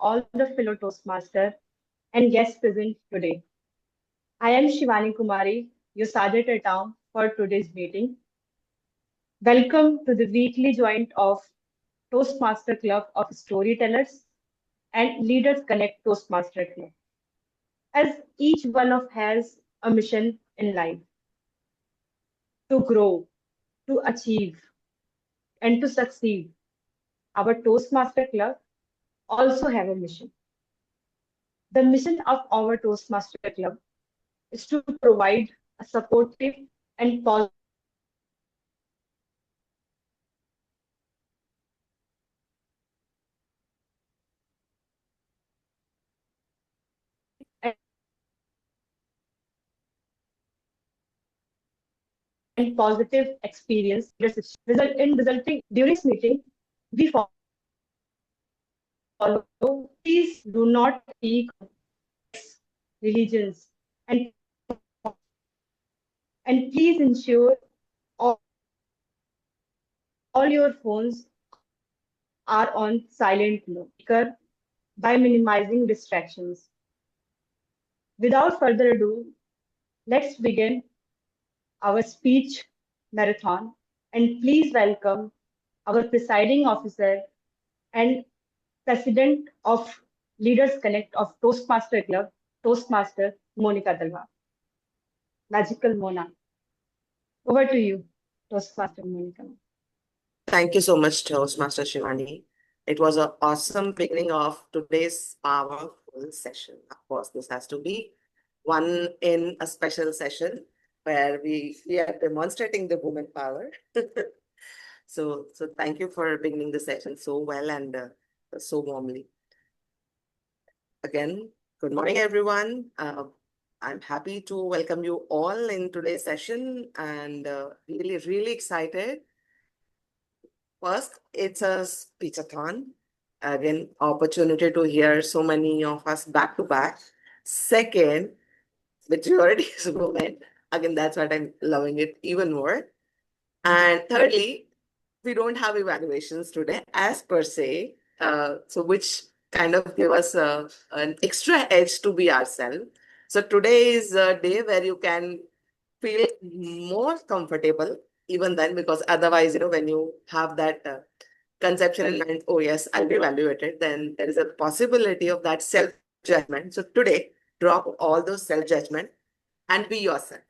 all the fellow Toastmaster and guests present today. I am Shivani Kumari, your Sergeant at Arms for today's meeting. Welcome to the weekly joint of Toastmaster Club of Storytellers and Leaders Connect Toastmaster Club. As each one of has a mission in life to grow, to achieve, and to succeed, our Toastmaster Club also have a mission. The mission of our Toastmaster Club is to provide a supportive and positive experience for all the members who are interested and positive experience resulting during this meeting we follow please do not speak religions and and please ensure all your phones are on silent mode speaker by minimizing distractions. Without further ado, let's begin our speech marathon and please welcome our presiding officer and president of Leaders Connect of Toastmaster Club, Toastmaster Monica Dalwa. Magical Mona. Over to you, Toastmaster Monica. Thank you so much, Toastmaster Shivani. It was an awesome beginning of today's powerful session. Of course, this has to be one in a special session where we are demonstrating the woman power. So thank you for beginning the session so well and so warmly. Again, good morning, everyone. I'm happy to welcome you all in today's session and really excited. First, it's a speechathon. Again, opportunity to hear so many of us back to back. Second, majority is women. Again, that's what I'm loving it even more. And thirdly, we don't have evaluations today as per se, so which kind of give us an extra edge to be ourselves. So today is a day where you can feel more comfortable even then, because otherwise, when you have that conception in mind, oh yes, I'll be evaluated, then there is a possibility of that self-judgment. So today, drop all those self-judgment and be yourself.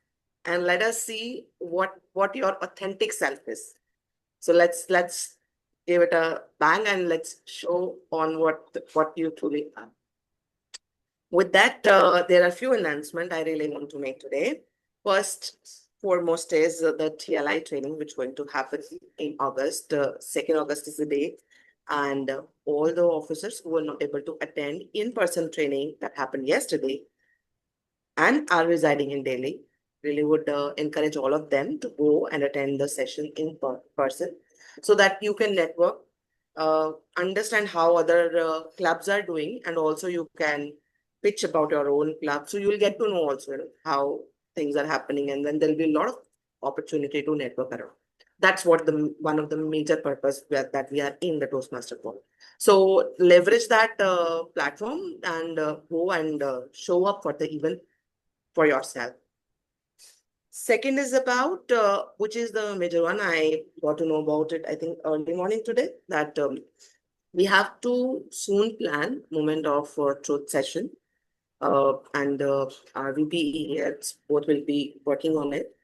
And let us see what your authentic self is. So let's give it a bang and let's show on what you truly are. With that, there are a few announcements I really want to make today. First, foremost is the TLI training, which is going to happen in August. 2nd August is the date. And all the officers who were not able to attend in-person training that happened yesterday and are residing in Delhi, really would encourage all of them to go and attend the session in person so that you can network, understand how other clubs are doing, and also you can pitch about your own club. So you'll get to know also how things are happening, and then there'll be a lot of opportunity to network around. That's what one of the major purpose that we are in the Toastmaster Club. So leverage that platform and go and show up for the event for yourself. Second is about, which is the major one. I got to know about it, I think, early morning today, that we have to soon plan moment of truth session. And our VPE heads both will be working on it.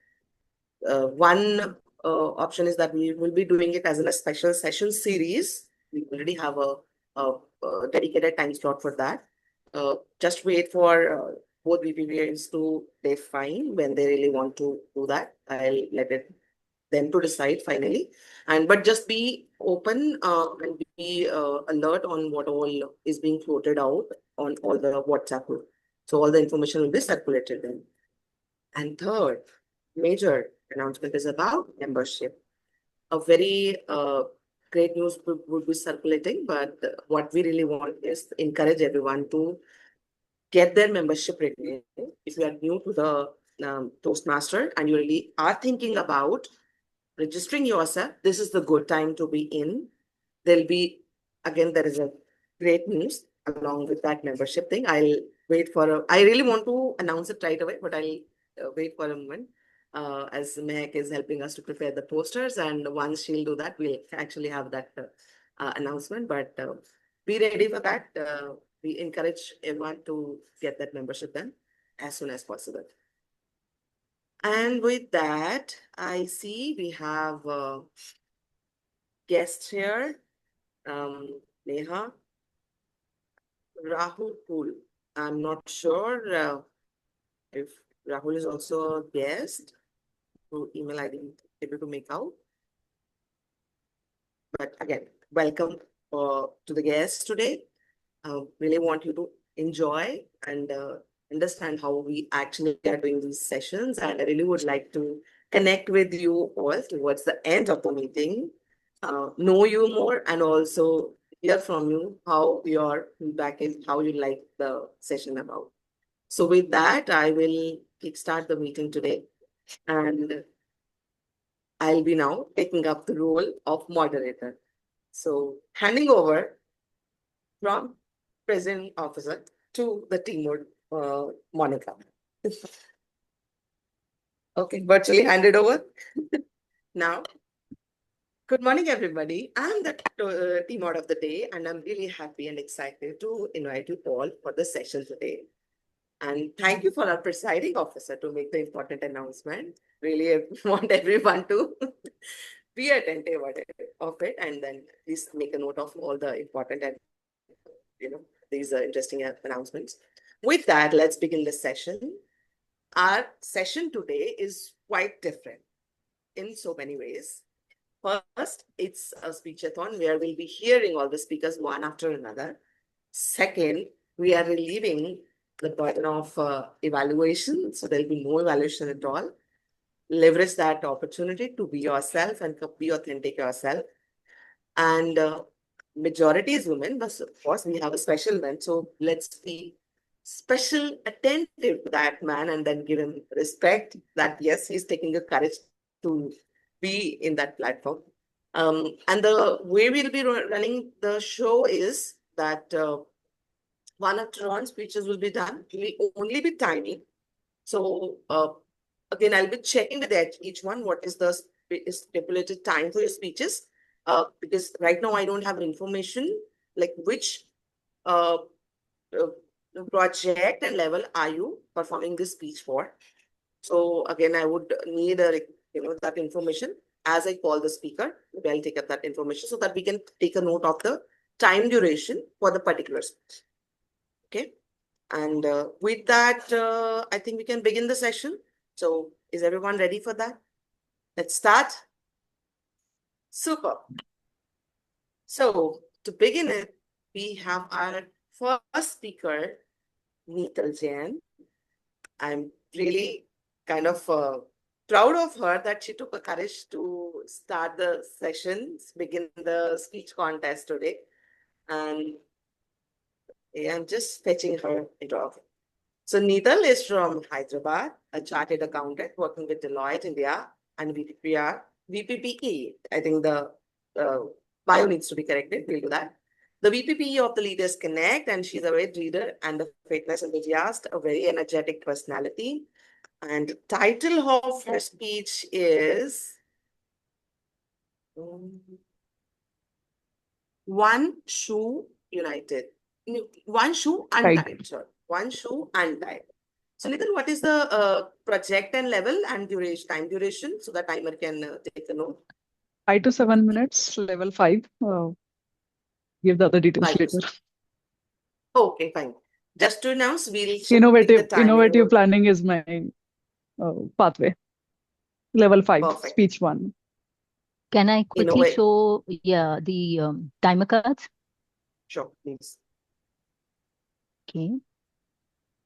One option is that we will be doing it as a special session series. We already have a dedicated time slot for that. Just wait for both VPPs to define when they really want to do that. I'll let them to decide finally. But just be open and be alert on what all is being floated out on all the WhatsApp group. So all the information will be circulated then. And third major announcement is about membership. A very great news would be circulating, but what we really want is encourage everyone to get their membership renewed. If you are new to the Toastmaster and you really are thinking about registering yourself, this is the good time to be in. There'll be, again, there is a great news. along with that membership thing. I'll wait for I really want to announce it right away, but I'll wait for a moment. As Mehak is helping us to prepare the posters, and once she'll do that, we'll actually have that announcement. But be ready for that. We encourage everyone to get that membership done as soon as possible. And with that, I see we have guests here. Neha, Rahul Pool. I'm not sure if Rahul is also a guest. Through email I didn't able to make out. But again, welcome to the guests today. Really want you to enjoy and understand how we actually are doing these sessions. And I really would like to connect with you all towards the end of the meeting, know you more, and also hear from you how your feedback is, how you like the session about. So with that, I will kickstart the meeting today. And I'll be now taking up the role of moderator. So handing over from President Officer to the team Monica. Okay, virtually handed over. Now, good morning, everybody. I'm the team of the day, and I'm really happy and excited to invite you all for the session today. And thank you for our presiding officer to make the important announcement. Really want everyone to be attentive of it, and then please make a note of all the important and these are interesting announcements. With that, let's begin the session. Our session today is quite different in so many ways. First, it's a speechathon where we'll be hearing all the speakers one after another. Second, we are relieving the burden of evaluation, so there'll be no evaluation at all. Leverage that opportunity to be yourself and be authentic yourself. And majority is women, but of course we have a special man. So let's be special attentive to that man and then give him respect that yes, he's taking the courage to be in that platform. And the way we'll be running the show is that one after one speeches will be done. It will only be tiny. So again, I'll be checking with each one what is the stipulated time for your speeches. Because right now I don't have information like which project and level are you performing this speech for. So again, I would need that information as I call the speaker. Maybe I'll take up that information so that we can take a note of the time duration for the particular speech. Okay. And with that, I think we can begin the session. So is everyone ready for that? Let's start. Super. So to begin it, we have our first speaker, Neetal Jain. I'm really kind of proud of her that she took the courage to start the sessions, begin the speech contest today. And I'm just fetching her into office. So Neetal is from Hyderabad, a chartered accountant working with Deloitte India and VPPE. I think the bio needs to be corrected. We'll do that. The VPPE of the Leaders Connect, and she's a great reader and a fitness enthusiast, a very energetic personality. And title of her speech is One Shoe United. One Shoe Untied, sorry. One Shoe Untied. So Nitin, what is the project and level and duration, time duration, so the timer can take a note? 5 to 7 minutes, level 5. Give the other details later. Okay, fine. Just to announce, we'll innovative planning is my pathway. Level 5, Perfect. Speech 1. Can I quickly show the timer cards? Sure, please. Okay.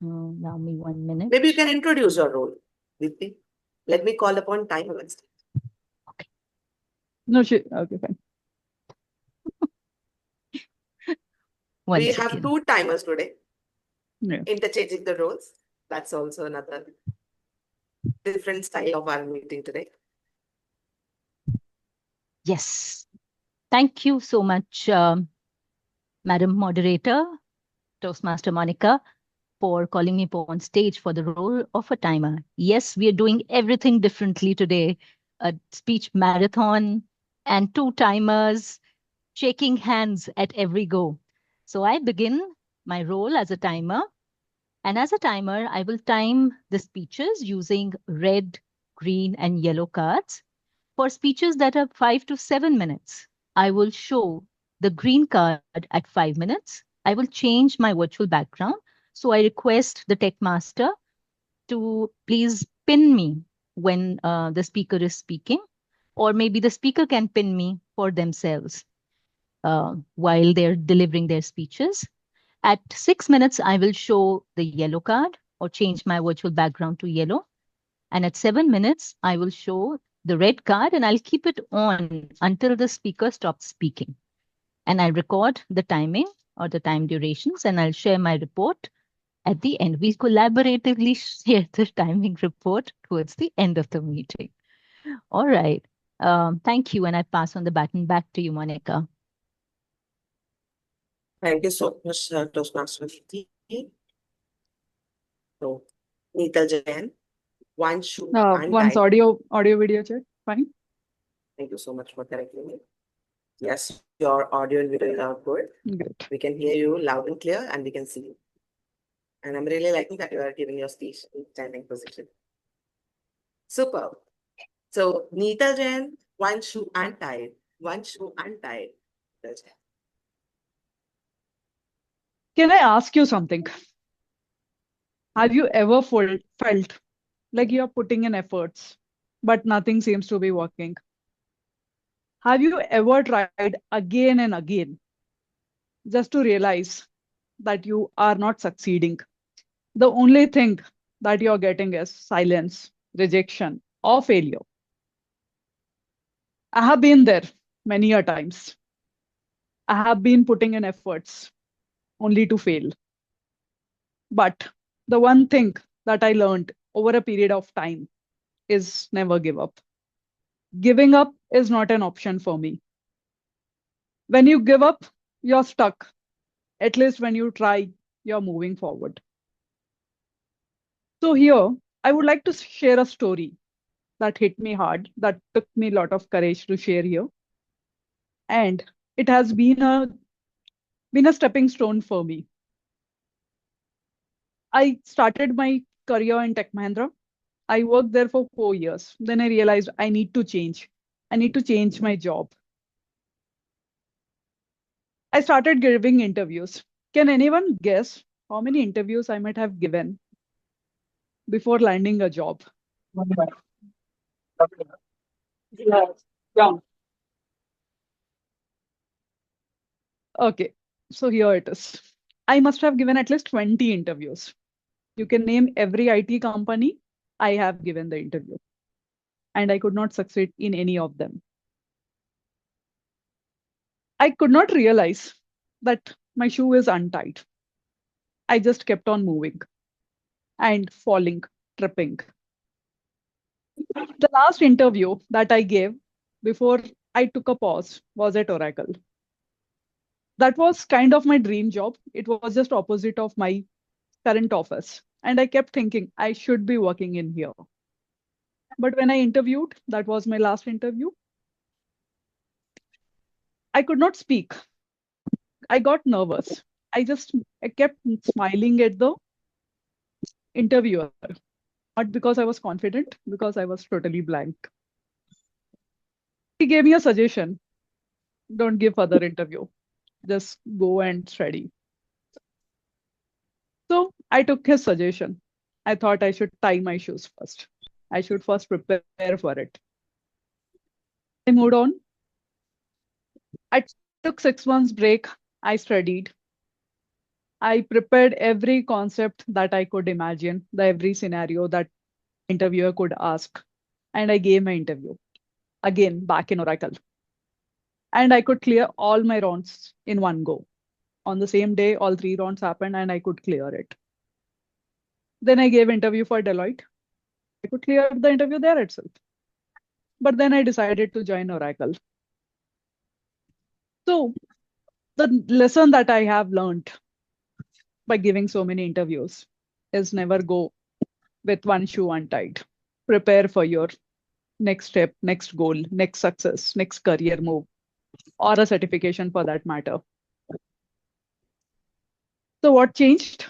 Allow me 1 minute. Maybe you can introduce your role, Deepti. Let me call upon timer. Okay. No, okay, fine. We have 2 timers today. Yeah. Interchanging the roles. That's also another different style of our meeting today. Yes. Thank you so much, Madam Moderator. Toastmaster Monica, for calling me upon stage for the role of a timer. Yes, we are doing everything differently today. A speech marathon and two timers, shaking hands at every go. So I begin my role as a timer. And as a timer, I will time the speeches using red, green, and yellow cards. For speeches that are 5 to 7 minutes, I will show the green card at 5 minutes. I will change my virtual background. So I request the tech master to please pin me when the speaker is speaking, or maybe the speaker can pin me for themselves while they're delivering their speeches. At 6 minutes, I will show the yellow card or change my virtual background to yellow. And at 7 minutes, I will show the red card and I'll keep it on until the speaker stops speaking. And I'll record the timing or the time durations and I'll share my report at the end. We collaboratively share the timing report towards the end of the meeting. All right. Thank you. And I pass on the baton back to you, Monica. Thank you so much, Toastmaster Niti. So, Neetal Jain, one shoe Once untied. audio video check. Fine. Thank you so much for correcting me. Yes, your audio and video are good. Great. We can hear you loud and clear, and we can see you. And I'm really liking that you are giving your speech in standing position. Superb. So, Neetal Jain, one shoe untied. One shoe untied. Neetal Jain. Can I ask you something? Have you ever felt like you're putting in efforts, but nothing seems to be working? Have you ever tried again and again just to realize that you are not succeeding? The only thing that you're getting is silence, rejection, or failure. I have been there many a times. I have been putting in efforts only to fail. But the one thing that I learned over a period of time is never give up. Giving up is not an option for me. When you give up, you're stuck. At least when you try, you're moving forward. So here, I would like to share a story that hit me hard, that took me a lot of courage to share here. And it has been a stepping stone for me. I started my career in Tech Mahindra. I worked there for 4 years. Then I realized I need to change. I need to change my job. I started giving interviews. Can anyone guess how many interviews I might have given before landing a job? Yeah. Okay, so here it is. I must have given at least 20 interviews. You can name every IT company, I have given the interview. And I could not succeed in any of them. I could not realize that my shoe is untied. I just kept on moving and falling, tripping. The last interview that I gave before I took a pause was at Oracle. That was kind of my dream job. It was just opposite of my current office. And I kept thinking I should be working in here. But when I interviewed, that was my last interview, I could not speak. I got nervous. I kept smiling at the interviewer, not because I was confident, because I was totally blank. He gave me a suggestion. Don't give further interview. Just go and study. So I took his suggestion. I thought I should tie my shoes first. I should first prepare for it. I moved on. I took 6 months break. I studied. I prepared every concept that I could imagine, every scenario that interviewer could ask. And I gave my interview again back in Oracle. And I could clear all my rounds in one go. On the same day, all 3 rounds happened and I could clear it. Then I gave interview for Deloitte. I could clear the interview there itself. But then I decided to join Oracle. So the lesson that I have learned by giving so many interviews is never go with one shoe untied. Prepare for your next step, next goal, next success, next career move, or a certification for that matter. So, what changed?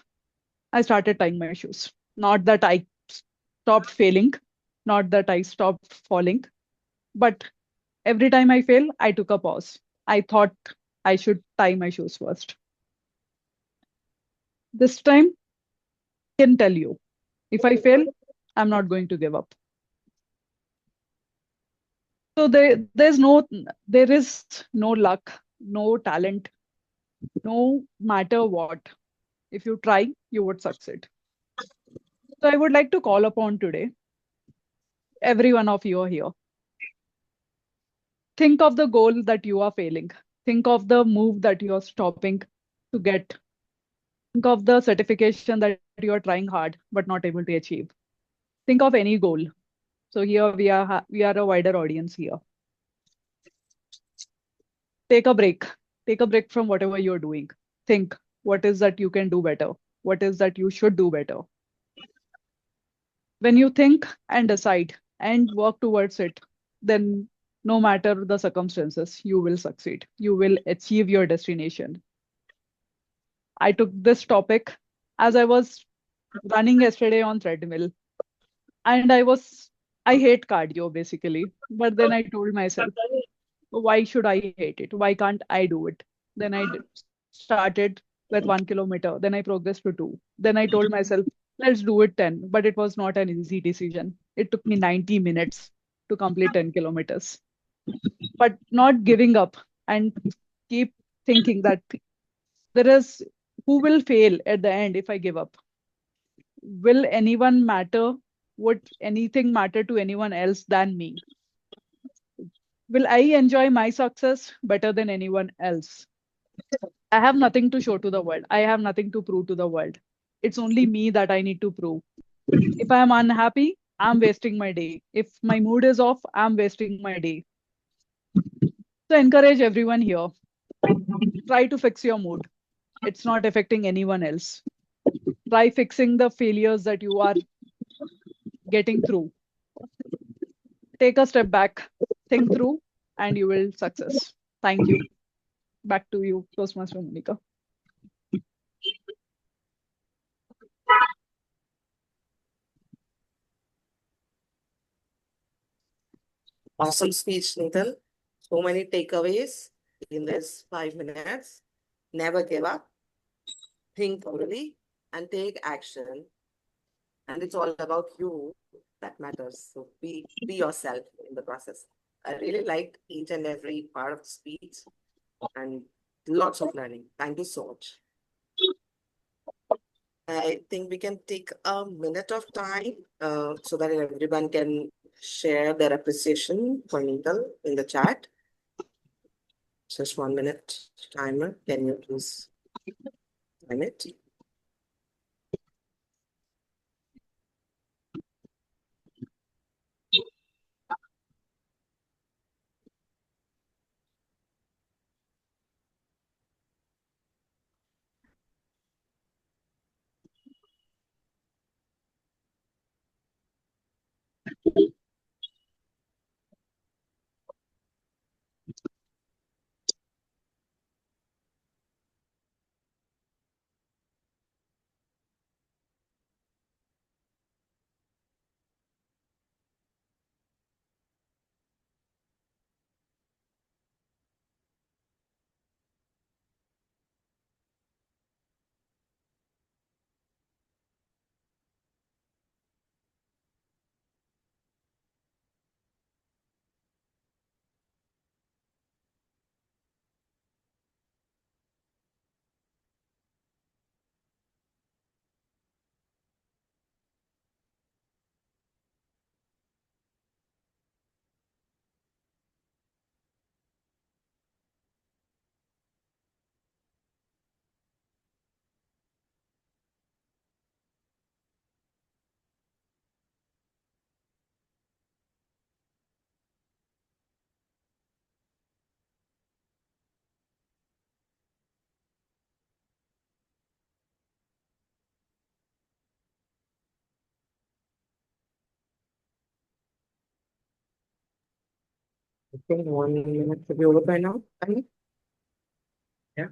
I started tying my shoes. Not that I stopped failing, not that I stopped falling, but every time I fail, I took a pause. I thought I should tie my shoes first. This time, I can tell you, if I fail, I'm not going to give up. So there is no luck, no talent, no matter what. If you try, you would succeed. So I would like to call upon today, every one of you are here. Think of the goal that you are failing. Think of the move that you are stopping to get. Think of the certification that you are trying hard but not able to achieve. Think of any goal. So here we are a wider audience here. Take a break. Take a break from whatever you're doing. Think what is that you can do better? What is that you should do better? When you think and decide and work towards it, then no matter the circumstances, you will succeed. You will achieve your destination. I took this topic as I was running yesterday on treadmill, and I hate cardio basically. But then I told myself, why should I hate it? Why can't I do it? Then started with 1 kilometer. Then I progressed to two. Then I told myself, let's do it 10. But it was not an easy decision. It took me 90 minutes to complete 10 kilometers. But not giving up and keep thinking that there is who will fail at the end if I give up? Will anyone matter? Would anything matter to anyone else than me? Will I enjoy my success better than anyone else? I have nothing to show to the world. I have nothing to prove to the world. It's only me that I need to prove. If I'm unhappy, I'm wasting my day. If my mood is off, I'm wasting my day. So encourage everyone here. Try to fix your mood. It's not affecting anyone else. Try fixing the failures that you are getting through. Take a step back, think through, and you will success. Thank you. Back to you, Toastmaster Monica. Awesome speech, Nathan. So many takeaways in this 5 minutes. Never give up, think thoroughly, and take action. And it's all about you that matters. So be yourself in the process. I really liked each and every part of the speech and lots of learning. Thank you so much. I think we can take a minute of time so that everyone can share their appreciation for Neetal in the chat. Just 1 minute timer. Can you please time it? I think 1 minute should be over by now. Yeah.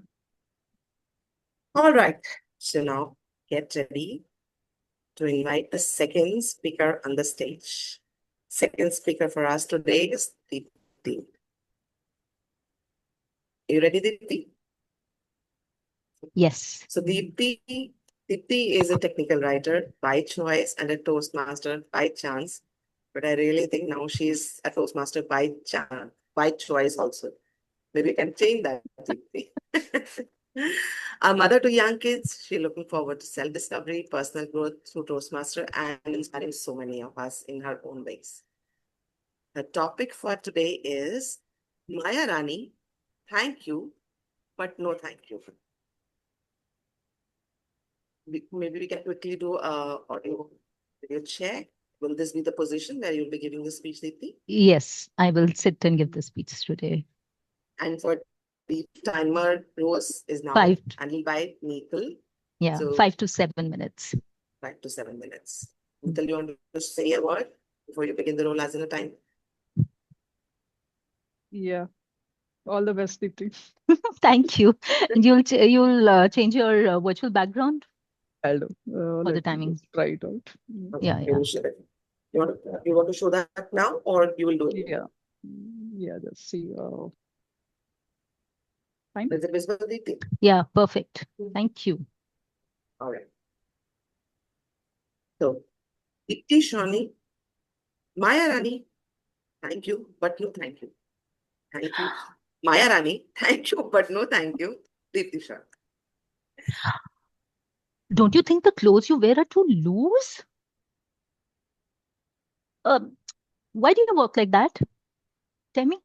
All right. So now get ready to invite the second speaker on the stage. Second speaker for us today is Deepti. You ready, Deepti? Yes. So Deepti is a technical writer by choice and a Toastmaster by chance. But I really think now she's a Toastmaster by choice also. Maybe you can change that, Deepti. A mother to young kids, she's looking forward to self-discovery, personal growth through Toastmaster, and inspiring so many of us in her own ways. The topic for today is Maya Rani, thank you, but no thank you. Maybe we can quickly do a audio video check. Will this be the position where you'll be giving the speech, Deepti? Yes, I will sit and give the speech today. And for the timer, Rose is now 5, handled by Neetal. yeah, So 5 to 7 minutes. 5 to 7 minutes. Neetal, you want to say a word before you begin the role as in a time? Yeah. All the best, Deepti. Thank you. And you'll change your virtual background I'll do. for the Let me timing. just try it out. Okay, Yeah, we yeah. will share it. You want to show that now or you will do it? Yeah. Yeah, just see. Fine. Is it visible, Deepti? Yeah, perfect. Thank you. All right. So, Deepti Shani, Maya Rani, thank you, but no thank you. Thank you. Maya Rani, thank you, but no thank you. Deepti Shah. Don't you think the clothes you wear are too loose? Why do you work like that? Tell me.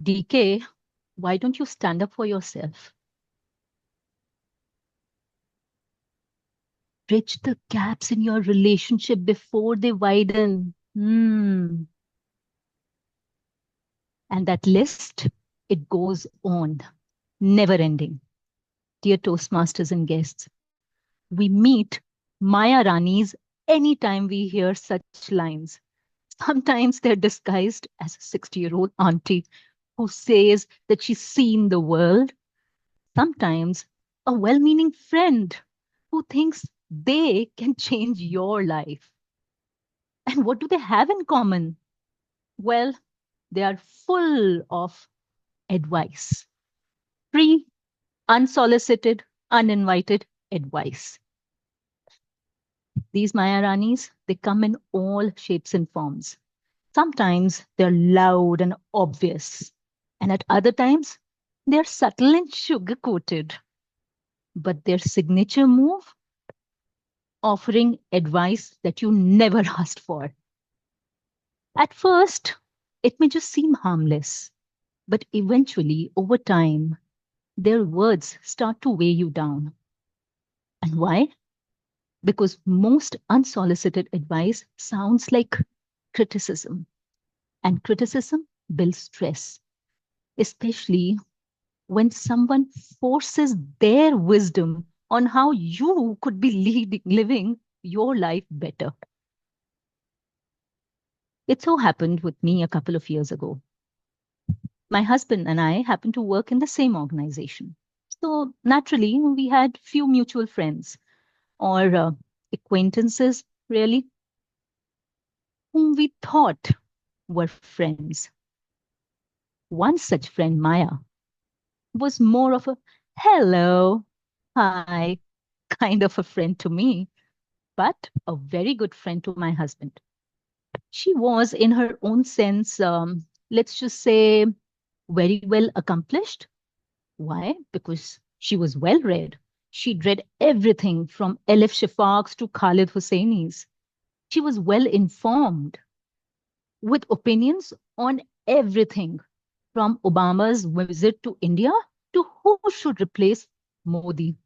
DK, why don't you stand up for yourself? Bridge the gaps in your relationship before they widen. And that list, it goes on, never ending. Dear Toastmasters and guests, we meet Maya Ranis anytime we hear such lines. Sometimes they're disguised as a 60-year-old auntie who says that she's seen the world. Sometimes a well meaning friend who thinks they can change your life. And what do they have in common? Well, they are full of advice, free, unsolicited, uninvited advice. These Maya Ranis, they come in all shapes and forms. Sometimes they're loud and obvious, and at other times, they're subtle and sugar coated. But their signature move, offering advice that you never asked for. At first, it may just seem harmless, but eventually, over time, their words start to weigh you down. And why? Because most unsolicited advice sounds like criticism, and criticism builds stress, especially when someone forces their wisdom on how you could be living your life better. It so happened with me a couple of years ago. My husband and I happened to work in the same organization. So naturally, we had few mutual friends or acquaintances, really, whom we thought were friends. One such friend, Maya, was more of a hello, hi kind of a friend to me, but a very good friend to my husband. She was, in her own sense, let's just say, very well accomplished. Why? Because she was well read. She'd read everything from Elif Shafaq's to Khalid Hosseini's. She was well informed with opinions on everything from Obama's visit to India to who should replace Modi.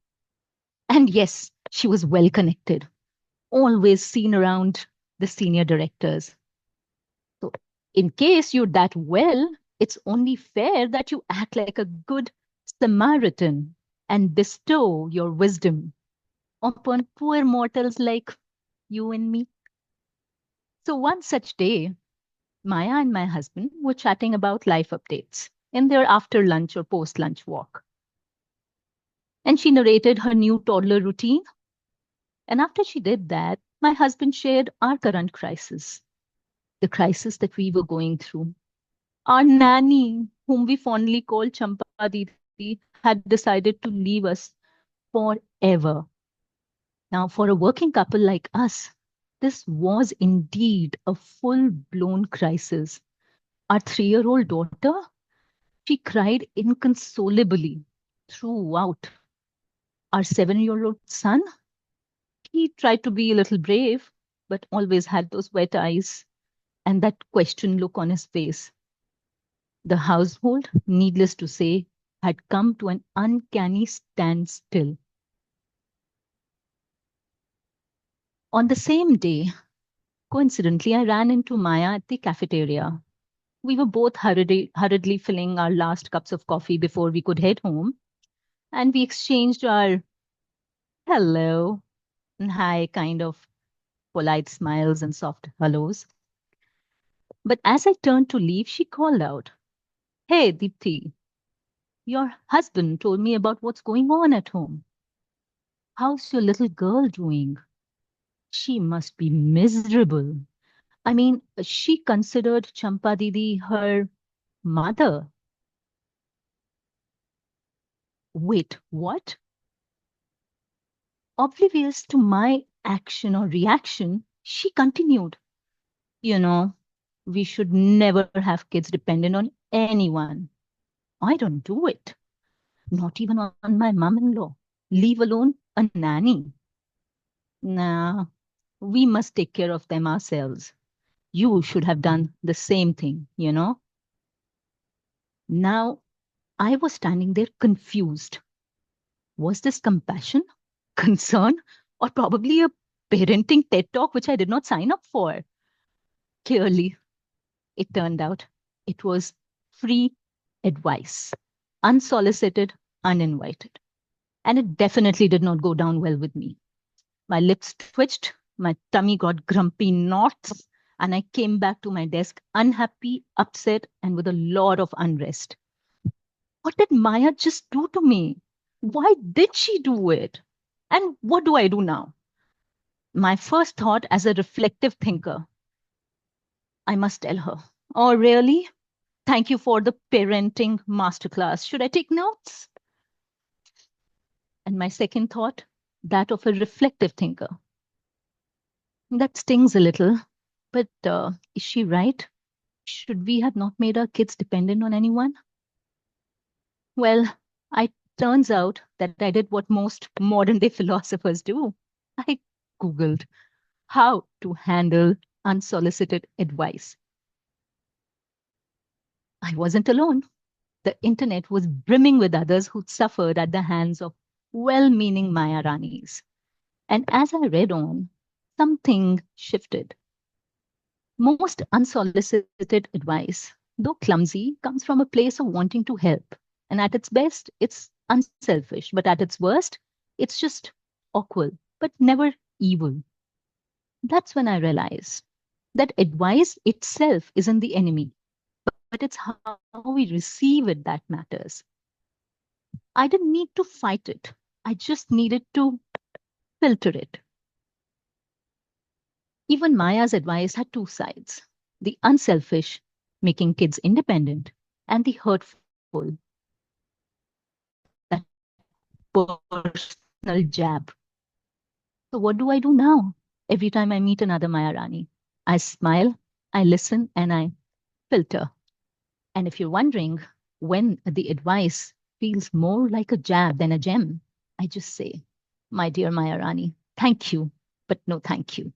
And yes, she was well connected, always seen around the senior directors. So, in case you're that well, it's only fair that you act like a good Samaritan and bestow your wisdom upon poor mortals like you and me. So, one such day, Maya and my husband were chatting about life updates in their after lunch or post lunch walk. And she narrated her new toddler routine. And after she did that, my husband shared our current crisis, the crisis that we were going through. Our nanny, whom we fondly called Champa Didi, had decided to leave us forever. Now, for a working couple like us, this was indeed a full-blown crisis. Our 3-year-old daughter, she cried inconsolably throughout. Our 7-year-old son, he tried to be a little brave, but always had those wet eyes and that question look on his face. The household, needless to say, had come to an uncanny standstill. On the same day, coincidentally, I ran into Maya at the cafeteria. We were both hurriedly filling our last cups of coffee before we could head home, and we exchanged our hello and hi kind of polite smiles and soft hellos. But as I turned to leave, she called out, "Hey, Deepthi, your husband told me about what's going on at home. How's your little girl doing? She must be miserable. I mean, she considered Champa Didi her mother." Wait, what? Oblivious to my action or reaction, she continued, "You know, we should never have kids dependent on anyone. I don't do it, not even on my mom-in-law, leave alone a nanny. Nah, we must take care of them ourselves. You should have done the same thing, you know?" Now, I was standing there confused. Was this compassion, concern, or probably a parenting TED talk which I did not sign up for? Clearly, it turned out it was free advice, unsolicited, uninvited. And it definitely did not go down well with me. My lips twitched, my tummy got grumpy knots, and I came back to my desk unhappy, upset, and with a lot of unrest. What did Maya just do to me? Why did she do it? And what do I do now? My first thought as a reflective thinker, I must tell her. Oh, really? Thank you for the parenting masterclass. Should I take notes? And my second thought, that of a reflective thinker. That stings a little, but is she right? Should we have not made our kids dependent on anyone? Well, it turns out that I did what most modern day philosophers do. I Googled how to handle unsolicited advice. I wasn't alone. The internet was brimming with others who'd suffered at the hands of well-meaning Maya Ranis. And as I read on, something shifted. Most unsolicited advice, though clumsy, comes from a place of wanting to help. And at its best, it's unselfish. But at its worst, it's just awkward, but never evil. That's when I realized that advice itself isn't the enemy, but it's how we receive it that matters. I didn't need to fight it. I just needed to filter it. Even Maya's advice had two sides: the unselfish, making kids independent, and the hurtful, that personal jab. So, what do I do now? Every time I meet another Maya Rani, I smile, I listen, and I filter. And if you're wondering when the advice feels more like a jab than a gem, I just say, my dear Maya Rani, thank you, but no thank you.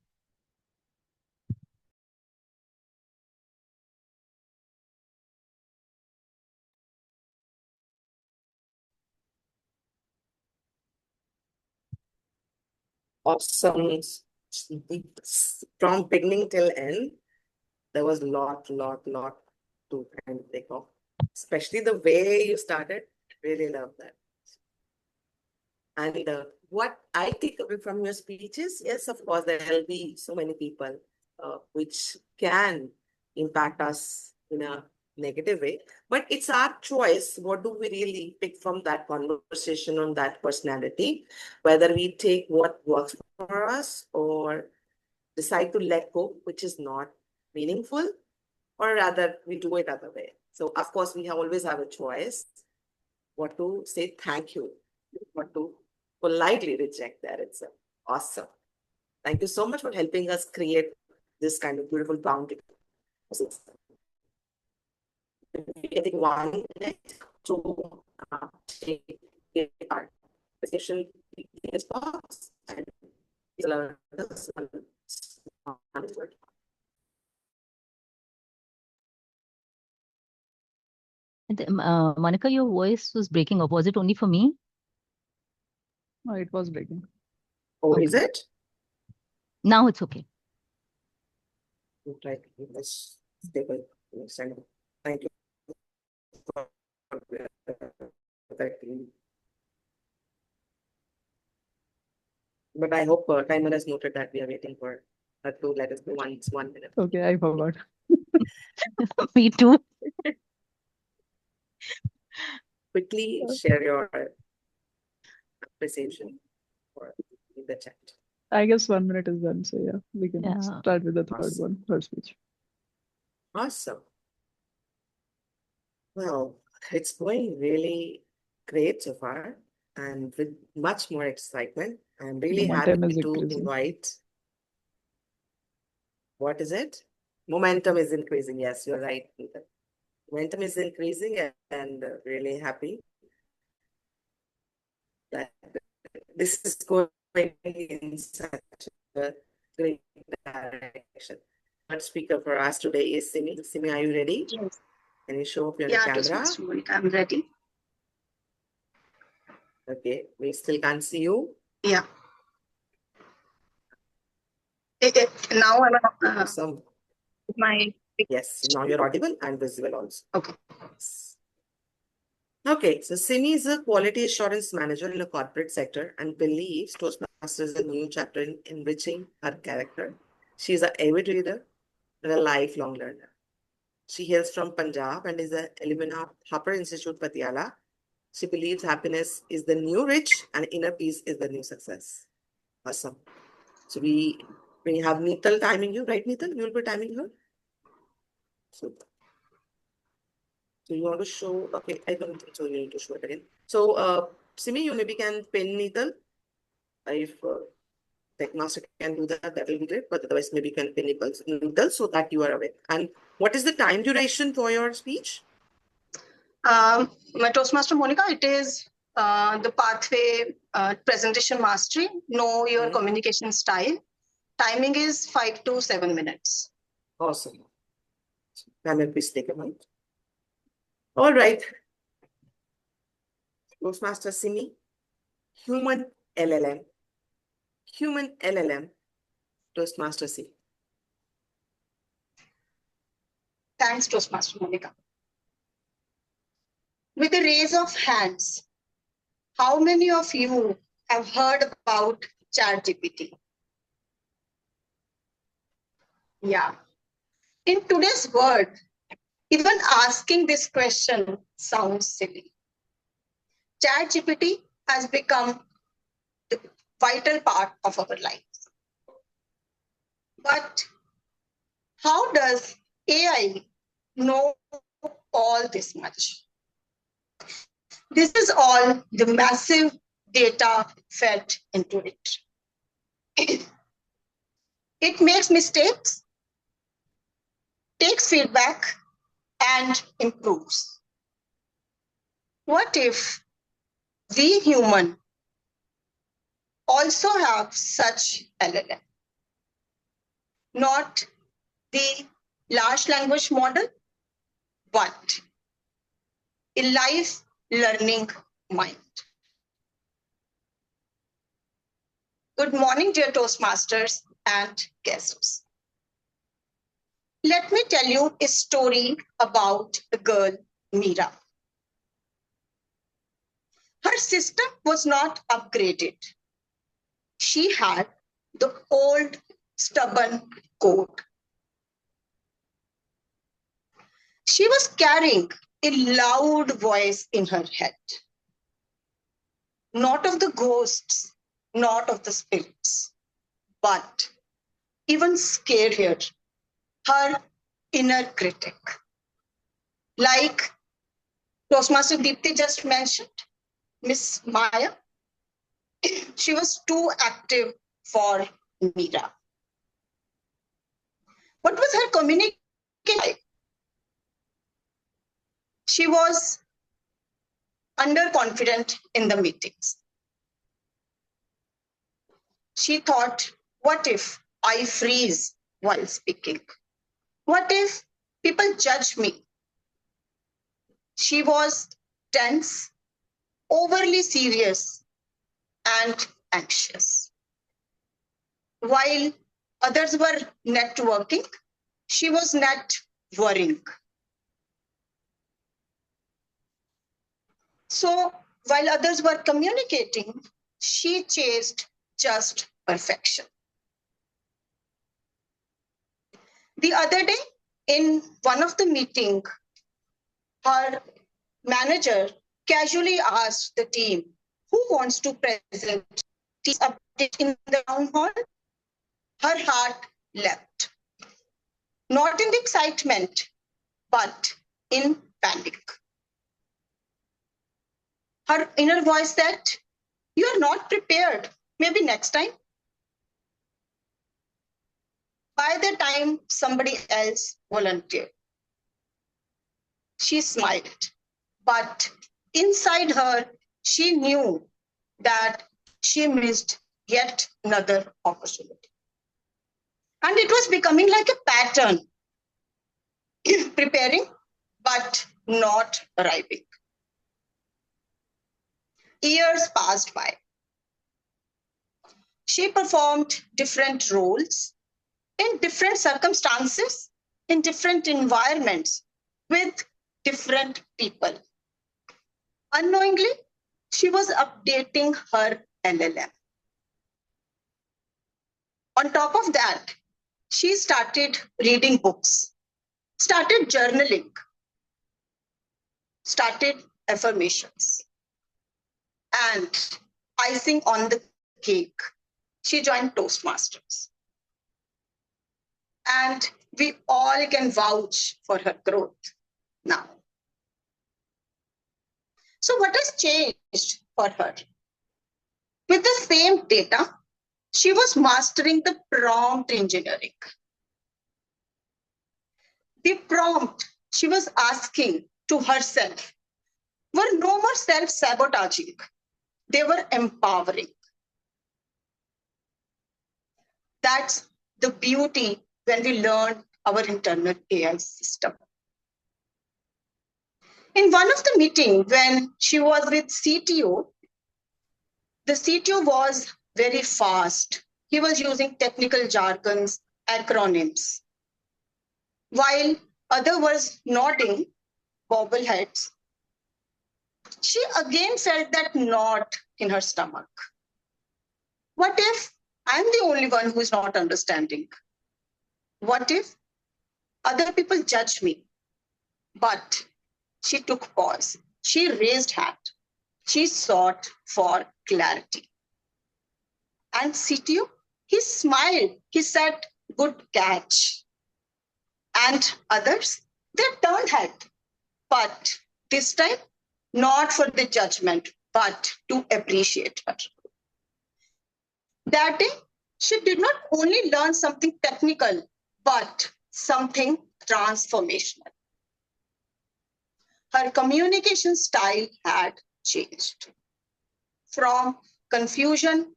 Awesome. From beginning till end, there was a lot to kind of take off. Especially the way you started. Really love that. And what I take away from your speeches, yes, of course, there will be so many people which can impact us in a negative way. But it's our choice. What do we really pick from that conversation on that personality? Whether we take what works for us or decide to let go, which is not meaningful, or rather we do it other way. So of course we always have a choice what to say thank you, what to politely reject that itself. Awesome. Thank you so much for helping us create this kind of beautiful boundary. Getting 1 minute to take our session box and alert us on Monica, your voice was breaking up. Was it only for me? No, it was breaking. Oh, Okay. is it? Now it's okay. We'll try to keep this stable. Thank you. But I hope timer has noted that we are waiting for her to let us know once 1 minute. Okay, I forgot. Me too. Quickly share your appreciation or in the chat. I guess 1 minute is done. So yeah, we can Yeah. start with the third Awesome. speech. Awesome. Well, it's going really great so far and with much more excitement. I'm really Momentum happy is to increasing. invite. What is it? Momentum is increasing. Yes, you're right, Peter. Momentum is increasing and really happy that this is going in such a great direction. One speaker for us today is Simi. Simi, are you ready? Yes. Can you show up your Yeah, camera? Toastmaster Monica, I'm ready. Okay, we still can't see you. Yeah. Now I'm Awesome. my Yes, now you're audible and visible also. okay. Okay, so Simi is a quality assurance manager in the corporate sector and believes Toastmasters is a new chapter in enriching her character. She is an avid reader and a lifelong learner. She hails from Punjab and is an alumna of Harper Institute, Patiala. She believes happiness is the new rich and inner peace is the new success. Awesome. So we have Neetal timing you, right, Neetal? You will be timing her? Super. So you want to show, okay, I don't think so you need to show it again. So Simi, you maybe can pin Neetal. If Techmaster can do that, that will be great. But otherwise, maybe you can pin Neetal so that you are aware. And what is the time duration for your speech? My Toastmaster Monica, it is the pathway presentation mastery, know your communication style. Timing is 5 to 7 minutes. Awesome. Timer, please take a minute. All right. Toastmaster Simi, human LLM. Human LLM, Toastmaster C. Thanks, Toastmaster Monica. With a raise of hands, how many of you have heard about ChatGPT? Yeah. In today's world, even asking this question sounds silly. ChatGPT has become the vital part of our lives. But how does AI know all this much? This is all the massive data fed into it. It makes mistakes, takes feedback, and improves. What if we human also have such LLM? Not the large language model, but a life learning mind. Good morning, dear Toastmasters and guests. Let me tell you a story about the girl Meera. Her system was not upgraded. She had the old stubborn code. She was carrying a loud voice in her head, not of the ghosts, not of the spirits, but even scarier, her inner critic. Like Toastmaster Deepti just mentioned, Miss Maya, she was too active for Meera. What was her communication like? She was underconfident in the meetings. She thought, what if I freeze while speaking? What if people judge me? She was tense, overly serious, and anxious. While others were networking, she was net worrying. So while others were communicating, she chased just perfection. The other day, in one of the meetings, her manager casually asked the team, who wants to present this update in the town hall? Her heart leapt, not in excitement, but in panic. Her inner voice said, you are not prepared, maybe next time. By the time somebody else volunteered, she smiled, but inside her, she knew that she missed yet another opportunity. And it was becoming like a pattern, preparing, but not arriving. Years passed by. She performed different roles in different circumstances, in different environments, with different people. Unknowingly, she was updating her LLM. On top of that, she started reading books, started journaling, started affirmations. And icing on the cake, she joined Toastmasters. And we all can vouch for her growth now. So what has changed for her? With the same data, she was mastering the prompt engineering. The prompt she was asking to herself were no more self-sabotaging. They were empowering. That's the beauty when we learn our internal AI system. In one of the meetings, when she was with CTO, the CTO was very fast. He was using technical jargons, acronyms. While other was nodding, bobbleheads, she again felt that knot in her stomach. What if I'm the only one who is not understanding? What if other people judge me? But she took pause. She raised hand. She sought for clarity. And CTO, he smiled. He said, good catch. And others, they turned head. But this time, not for the judgment, but to appreciate her. That day, she did not only learn something technical, but something transformational. Her communication style had changed from confusion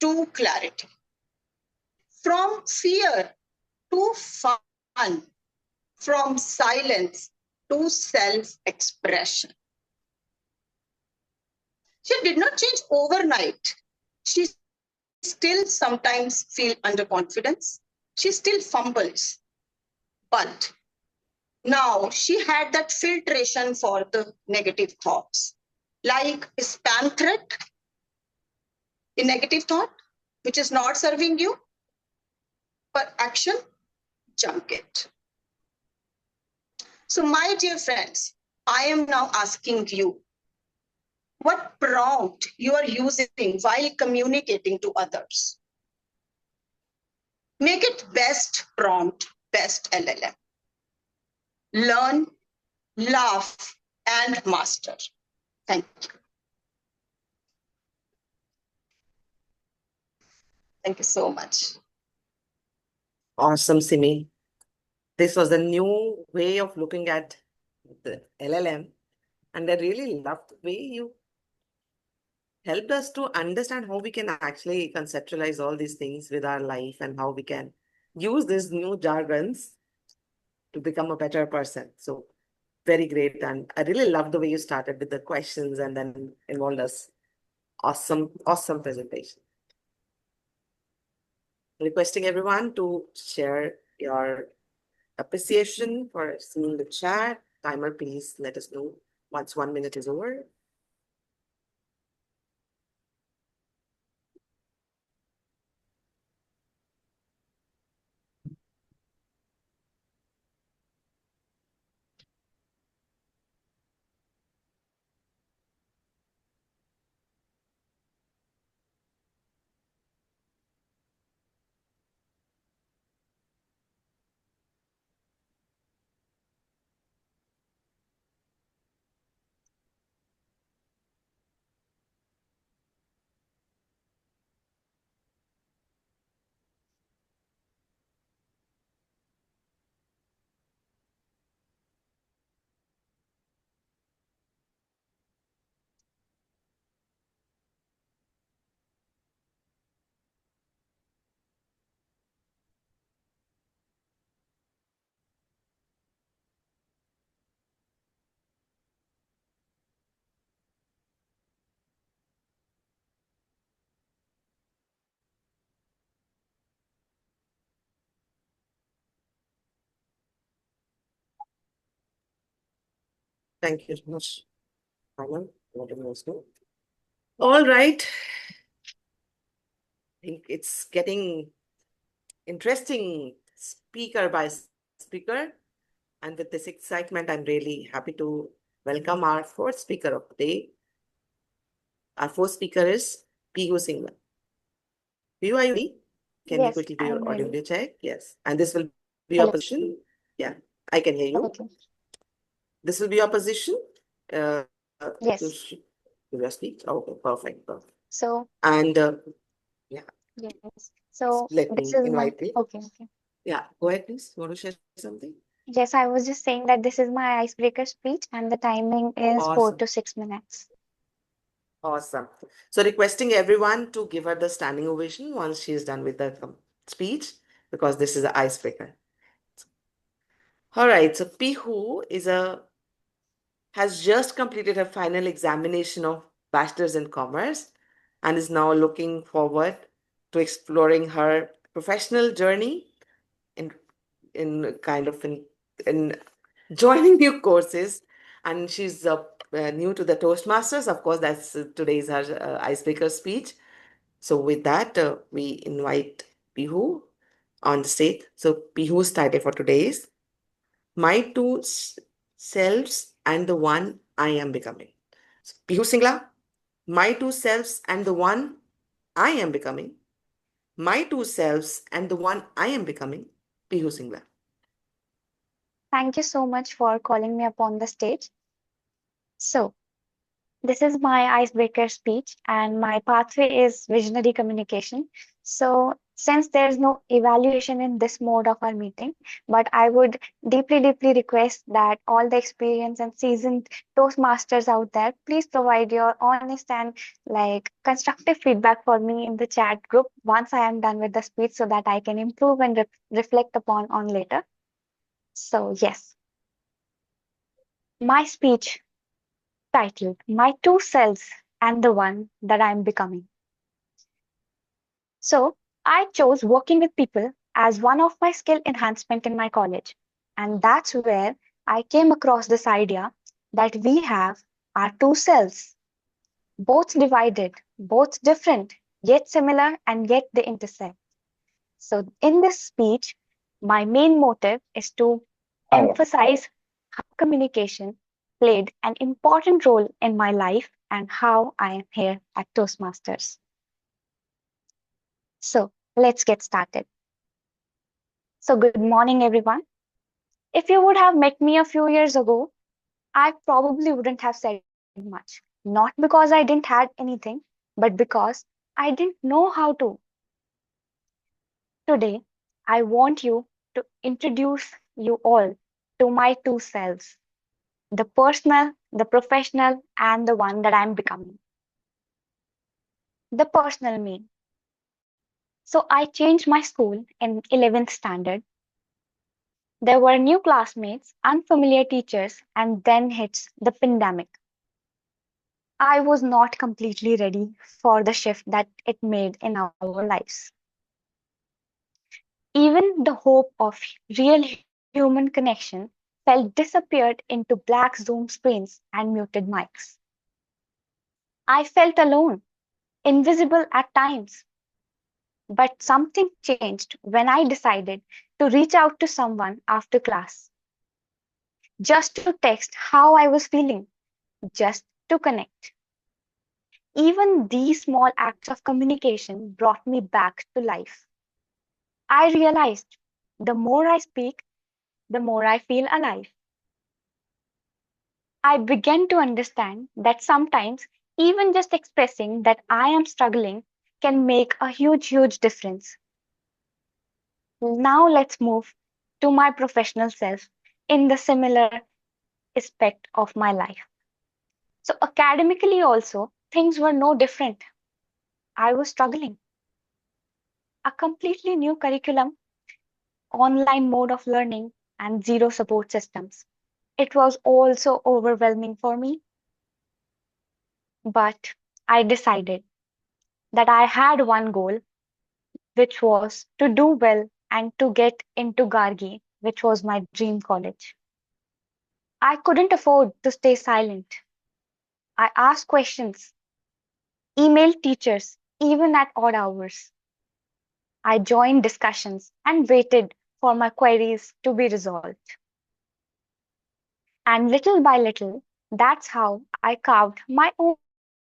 to clarity, from fear to fun, from silence to self-expression. She did not change overnight. She still sometimes feels underconfidence. She still fumbles. But now she had that filtration for the negative thoughts, like a spam threat, a negative thought, which is not serving you, for action, junk it. So, my dear friends, I am now asking you, what prompt you are using while communicating to others? Make it best prompt, best LLM. Learn, laugh, and master. Thank you. Thank you so much. Awesome, Simi. This was a new way of looking at the LLM, and I really loved the way you helped us to understand how we can actually conceptualize all these things with our life and how we can use these new jargons to become a better person. So very great. And I really love the way you started with the questions and then involved us. Awesome, awesome presentation. Requesting everyone to share your appreciation for seeing the chat. Timer, please let us know once 1 minute is over. Thank you so much, Timer. All right. I think it's getting interesting speaker by speaker. And with this excitement, I'm really happy to welcome our fourth speaker of the day. Our fourth speaker is Pihu Singh. Pihu, are you ready? Can you Yes, quickly do your I'm audio ready. check? Yes. And this will be your Hello. position. Yeah, I can hear you. Okay. This will be your position. To Yes. give your speech. Okay, perfect. Perfect. So, And yeah, yes. So let this me is my, invite you. okay. Yeah, go ahead, please. You want to share something? Yes, I was just saying that this is my icebreaker speech and the timing is 4 Awesome. to 6 minutes. Awesome. So requesting everyone to give her the standing ovation once she is done with the speech, because this is an icebreaker. All right. So Pihu has just completed her final examination of Bachelor's in Commerce and is now looking forward to exploring her professional journey in in joining new courses. And she's new to the Toastmasters. Of course, that's today's her icebreaker speech. So with that, we invite Pihu on the stage. So Pihu's title for today is My Two Selves and the One I Am Becoming. So, Pihu Singla, My Two Selves and the One I Am Becoming. My Two Selves and the One I Am Becoming. Pihu Singla. Thank you so much for calling me upon the stage. So, this is my icebreaker speech, and my pathway is visionary communication. So, since there's no evaluation in this mode of our meeting, but I would deeply request that all the experienced and seasoned Toastmasters out there, please provide your honest and like constructive feedback for me in the chat group once I am done with the speech so that I can improve and reflect upon on later. So, yes, my speech titled My Two Selves and the One That I'm Becoming. So, I chose working with people as one of my skill enhancement in my college. And that's where I came across this idea that we have our two selves, both divided, both different, yet similar, and yet they intersect. So, in this speech, my main motive is to emphasize communication played an important role in my life and how I am here at Toastmasters. So, let's get started. So, good morning, everyone. If you would have met me a few years ago, I probably wouldn't have said much. Not because I didn't have anything, but because I didn't know how to. Today, I want you to introduce you all to my two selves, the personal, the professional, and the one that I'm becoming. The personal me. So I changed my school in 11th standard. There were new classmates, unfamiliar teachers, and then hits the pandemic. I was not completely ready for the shift that it made in our lives. Even the hope of real human connection felt disappeared into black Zoom screens and muted mics. I felt alone, invisible at times. But something changed when I decided to reach out to someone after class, just to text how I was feeling, just to connect. Even these small acts of communication brought me back to life. I realized the more I speak, the more I feel alive. I began to understand that sometimes even just expressing that I am struggling can make a huge difference. Now let's move to my professional self in the similar aspect of my life. So, academically, also, things were no different. I was struggling. A completely new curriculum, online mode of learning, and zero support systems. It was also overwhelming for me, but I decided that I had one goal, which was to do well and to get into Gargi, which was my dream college. I couldn't afford to stay silent. I asked questions, emailed teachers, even at odd hours. I joined discussions and waited for my queries to be resolved. And little by little, that's how I carved my own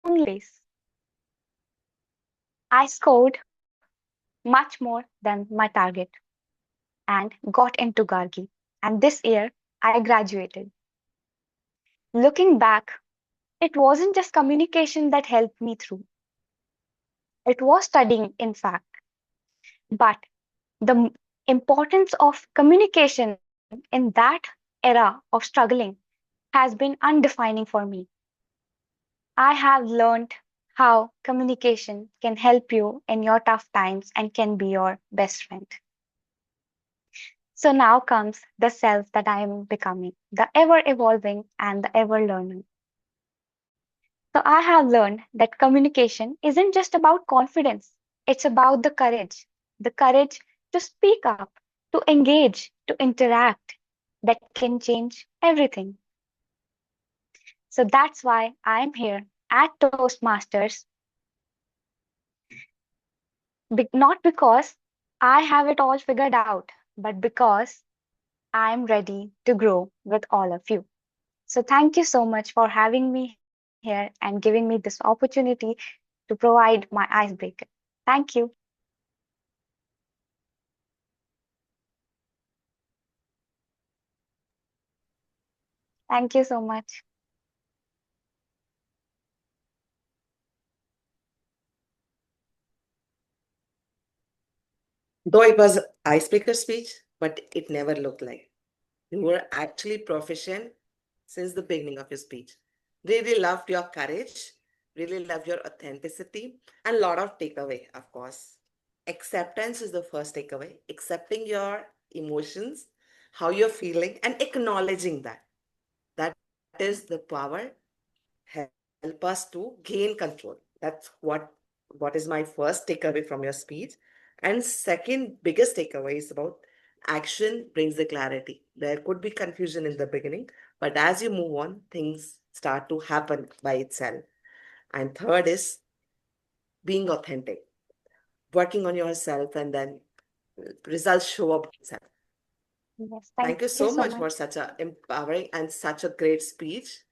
place. I scored much more than my target and got into Gargi. And this year, I graduated. Looking back, it wasn't just communication that helped me through. It was studying, in fact. But the importance of communication in that era of struggling has been undefining for me. I have learned how communication can help you in your tough times and can be your best friend. So now comes the self that I am becoming, the ever evolving and the ever learning. So I have learned that communication isn't just about confidence, it's about the courage to speak up, to engage, to interact that can change everything. So that's why I'm here at Toastmasters, not because I have it all figured out, but because I'm ready to grow with all of you. So thank you so much for having me here and giving me this opportunity to provide my icebreaker. Thank you. Thank you so much. Though it was icebreaker speech, but it never looked like. You were actually proficient since the beginning of your speech. Really loved your courage, really loved your authenticity, and a lot of takeaway, of course. Acceptance is the first takeaway. Accepting your emotions, how you're feeling, and acknowledging that. That is the power. Help us to gain control. That's what is my first takeaway from your speech. And second biggest takeaway is about action brings the clarity. There could be confusion in the beginning, but as you move on, things start to happen by itself. And third is being authentic, working on yourself, and then results show up itself. Yes, Thank you thank you so so much for much. such a empowering and such a great speech.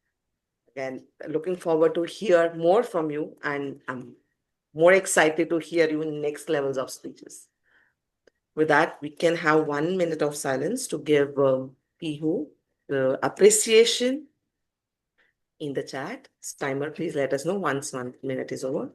Again, looking forward to hear more from you, and I'm more excited to hear you in next levels of speeches. With that, we can have 1 minute of silence to give Pihu the appreciation in the chat. Timer, please let us know once 1 minute is over.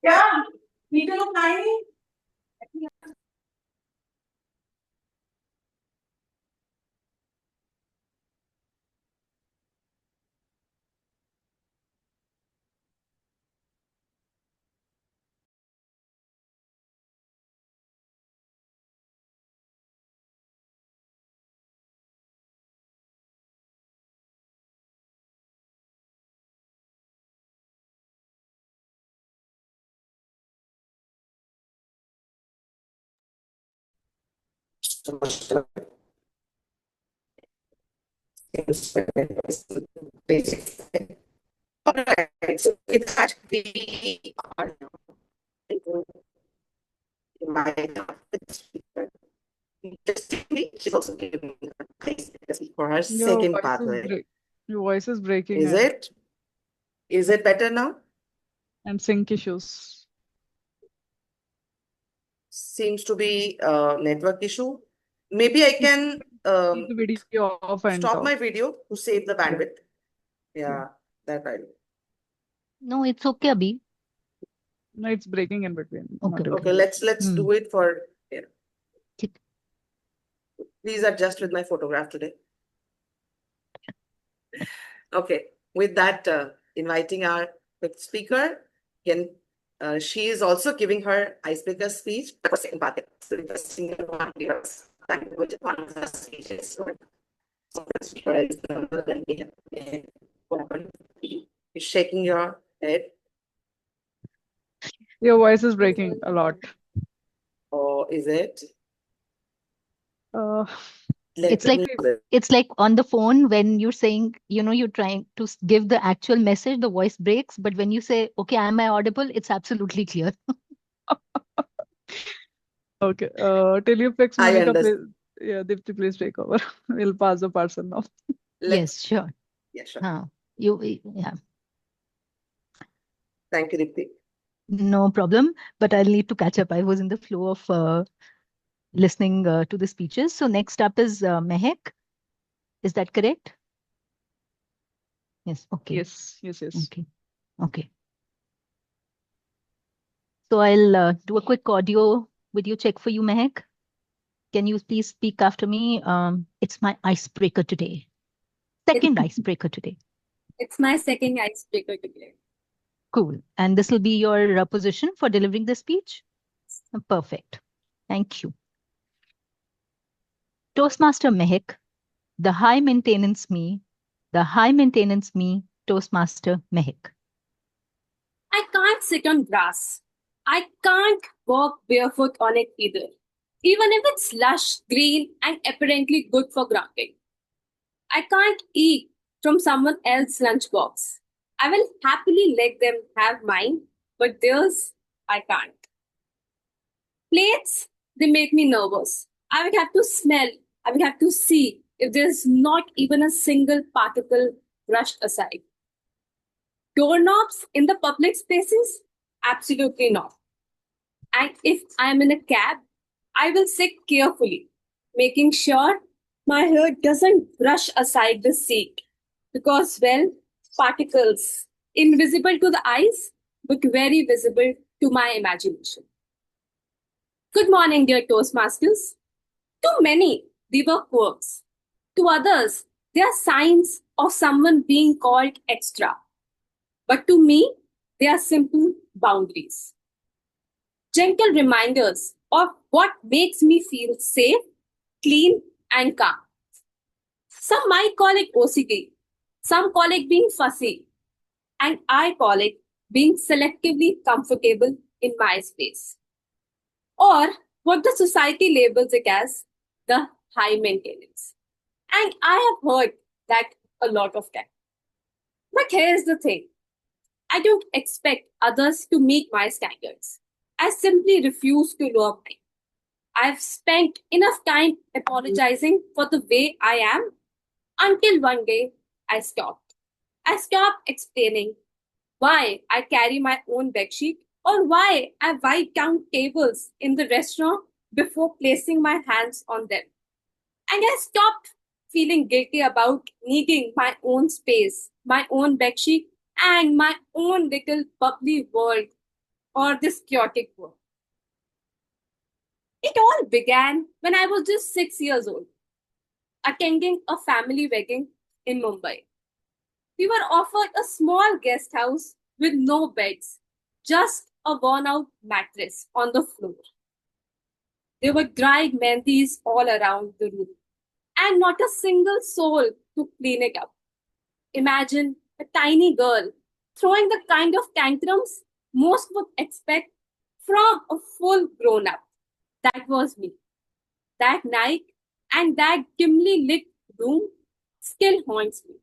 Yeah, need to look tiny. So much basic. All right, so with that, we are my speaker. Interestingly, she's also giving her place for her Your second voice is pathway. break. Your voice is breaking Is and it? Is it better now? sync issues. Seems to be a network issue. Maybe I can Keep the video off and stop my talk. video to save the Yeah. bandwidth. Yeah, that I do. No, it's okay, Abhi. No, it's breaking in between. Okay, Not Okay, okay. let's Hmm. do it for. Yeah. ठीक. Please adjust with my photograph today. Okay, with that, inviting our fifth speaker, again, she is also giving her icebreaker speech. For second part, so the single one years, which one of the speeches. So the speaker is you're shaking your head. Your voice is breaking a lot. Or is it? Uh, It's like me- it's like on the phone when you're saying, you're trying to give the actual message, the voice breaks, but when you say, okay, am I audible? It's absolutely clear. okay. Till you fix, I Monica, understand. please. Yeah, Dipti, please take over. We'll pass the parcel now. Let's, Yes, sure. yeah, sure. Yeah. Thank you, Dipti. No problem. But I'll need to catch up. I was in the flow of listening to the speeches. So next up is Mehak. Is that correct? Yes. Okay. Yes. Okay. Okay. So I'll do a quick audio video check for you, Mehak. Can you please speak after me? It's my icebreaker today. Second icebreaker today. It's my second icebreaker today. Cool. And this will be your position for delivering the speech? Perfect. Thank you. Toastmaster Mehak, the high maintenance me, Toastmaster Mehak. I can't sit on grass. I can't walk barefoot on it either, even if it's lush, green, and apparently good for grounding. I can't eat from someone else's lunchbox. I will happily let them have mine, but theirs, I can't. Plates, they make me nervous. I would have to smell, I would have to see if there's not even a single particle brushed aside. Doorknobs in the public spaces? Absolutely not. And if I'm in a cab, I will sit carefully, making sure my hair doesn't brush aside the seat. Because, well, particles, invisible to the eyes, but very visible to my imagination. Good morning, dear Toastmasters. To many, they were quirks. To others, they are signs of someone being called extra. But to me, they are simple boundaries. Gentle reminders of what makes me feel safe, clean, and calm. Some might call it OCD, Some call it being fussy, and I call it being selectively comfortable in my space. Or what the society labels it as the high maintenance. And I have heard that a lot of time. But here's the thing, I don't expect others to meet my standards. I simply refuse to lower mine. I've spent enough time apologizing for the way I am until one day I stopped. I stopped explaining why I carry my own bedsheet or why I wipe down tables in the restaurant before placing my hands on them. And I stopped feeling guilty about needing my own space, my own bedsheet, and my own little bubbly world or this chaotic world. It all began when I was just 6 years old, attending a family wedding in Mumbai. We were offered a small guest house with no beds, just a worn out mattress on the floor. There were dried mehndis all around the room, and not a single soul to clean it up. Imagine a tiny girl throwing the kind of tantrums most would expect from a full grown up. That was me. That night and that dimly lit room still haunts me.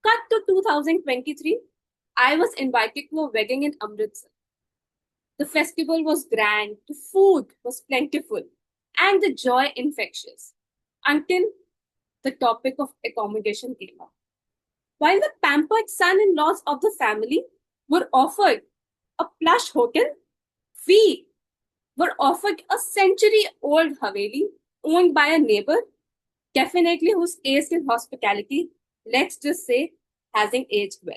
Cut to 2023, I was invited to a wedding in Amritsar. The festival was grand, the food was plentiful, and the joy infectious until the topic of accommodation came up. While the pampered son in laws of the family were offered a plush hotel, we were offered a century old Haveli owned by a neighbor, definitely whose taste in hospitality, let's just say, hasn't aged well.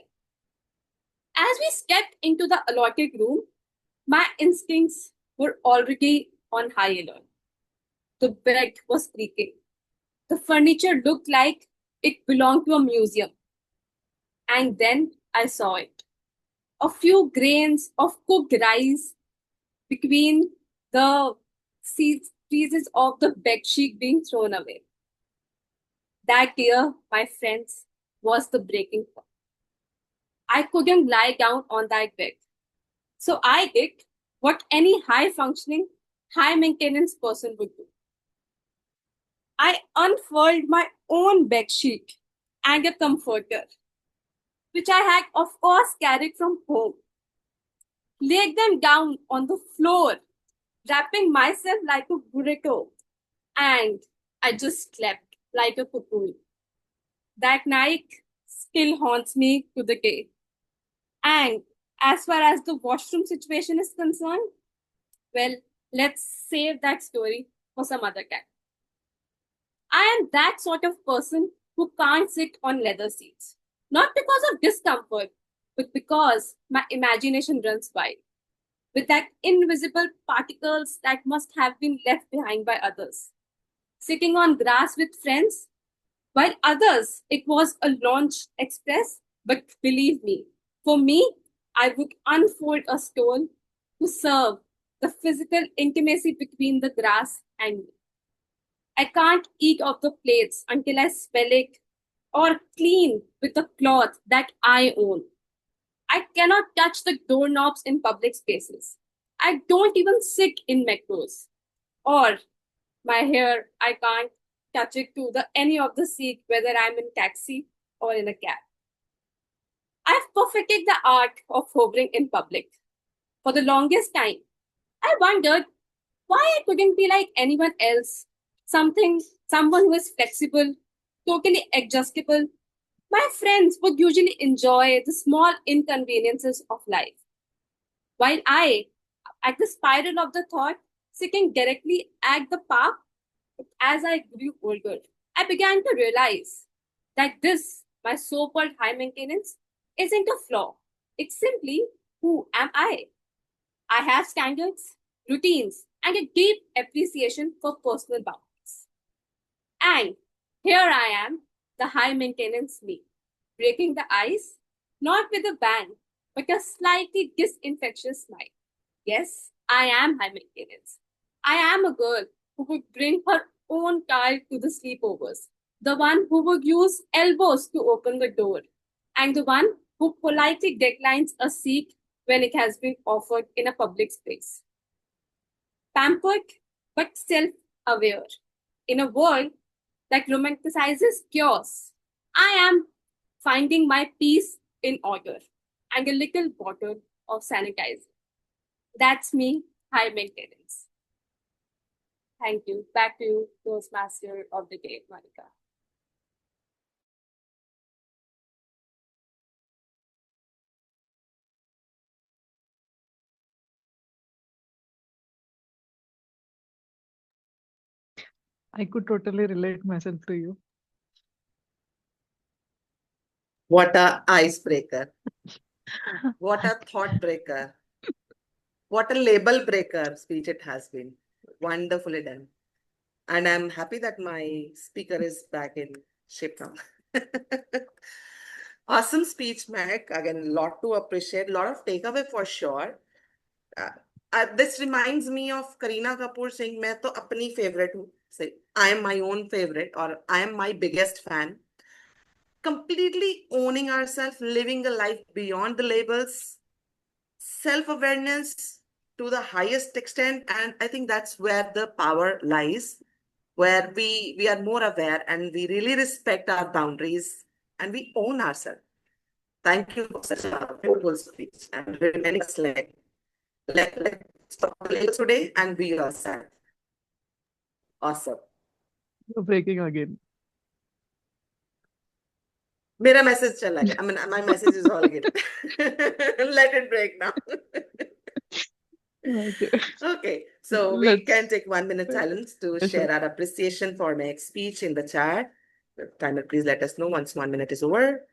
As we stepped into the allotted room, my instincts were already on high alert. The bed was creaking. The furniture looked like it belonged to a museum. And then I saw it. A few grains of cooked rice between the pieces of the bedsheet being thrown away. That, dear, my friends, was the breaking point. I couldn't lie down on that bed. So I did what any high-functioning, high-maintenance person would do. I unfurled my own bedsheet and a comforter, which I had, of course, carried from home, laid them down on the floor, wrapping myself like a burrito, and I just slept like a cocoon. That night still haunts me to the day. And as far as the washroom situation is concerned, well, let's save that story for some other time. I am that sort of person who can't sit on leather seats. Not because of discomfort, but because my imagination runs wild with that invisible particles that must have been left behind by others. Sitting on grass with friends, while others, it was a launch express, but believe me, for me, I would unfold a stone to serve the physical intimacy between the grass and me. I can't eat off the plates until I smell it or clean with a cloth that I own. I cannot touch the doorknobs in public spaces. I don't even sit in metros. Or my hair, I can't touch it to any of the seat, whether I'm in taxi or in a cab. I've perfected the art of hovering in public. For the longest time, I wondered why I couldn't be like anyone else. Someone who is flexible, totally adjustable. My friends would usually enjoy the small inconveniences of life. While I, at the spiral of the thought, sitting directly at the park, as I grew older, I began to realize that this, my so-called high maintenance, isn't a flaw. It's simply who am I? I have standards, routines, and a deep appreciation for personal boundaries. And here I am, the high maintenance me, breaking the ice, not with a bang, but a slightly disinfectious smile. Yes, I am high maintenance. I am a girl who would bring her own child to the sleepovers, the one who would use elbows to open the door, and the one who politely declines a seat when it has been offered in a public space. Pampered but self aware. In a world that romanticizes chaos, I am finding my peace in order and a little bottle of sanitizer. That's me, high maintenance. Thank you. Back to you, Toastmaster of the day, Monica. I could totally relate myself to you. What a icebreaker. What a thought breaker. What a label breaker speech it has been. Wonderfully done. And I'm happy that my speaker is back in shape now. Awesome speech, Mac. Again, a lot to appreciate, a lot of takeaway for sure. This reminds me of Kareena Kapoor saying, "मैं तो अपनी favorite हूँ." Say, I am my own favorite, or I am my biggest fan. Completely owning ourselves, living a life beyond the labels, self-awareness to the highest extent. And I think that's where the power lies, where we are more aware and we really respect our boundaries and we own ourselves. Thank you for such a beautiful speech and remaining select. Let's stop the labels today and be yourself. Awesome. You're breaking again. Mera message chala gaya. I mean, my message is all good. Let it break now. Okay. Okay, so we Let's. can take 1 minute silence to Yeah, share sure. our appreciation for Meg's speech in the chat. Timer, please let us know once 1 minute is over.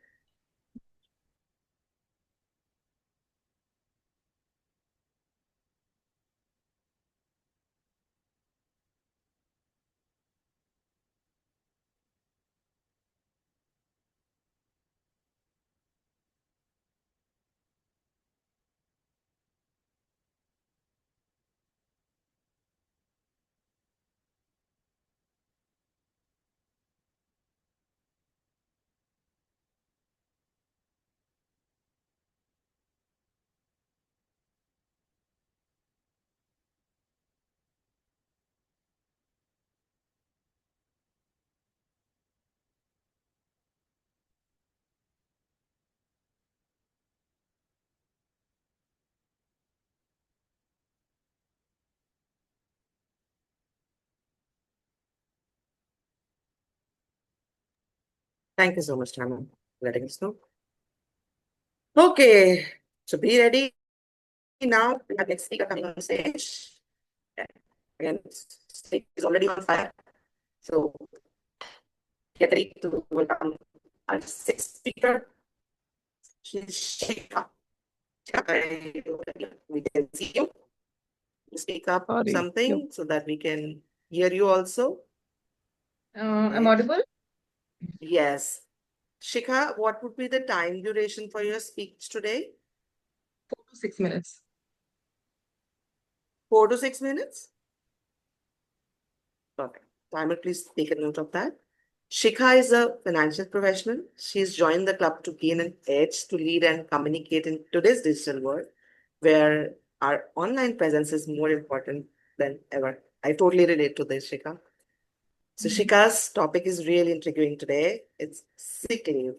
Thank you so much, Tama, for letting us know. Okay, so be ready now. We have next speaker coming on stage. Again, stage is already on fire. So get ready to welcome our sixth speaker. She's Shika. We can see you. Speak up Sorry. something so that we can hear you also. I'm audible? Yes. Shikha, what would be the time duration for your speech today? 4 to 6 minutes. 4 to 6 minutes? Perfect. Timer, please take a note of that. Shikha is a financial professional. She's joined the club to gain an edge to lead and communicate in today's digital world, where our online presence is more important than ever. I totally relate to this, Shikha. So Shikha's topic is really intriguing today. It's sick leave.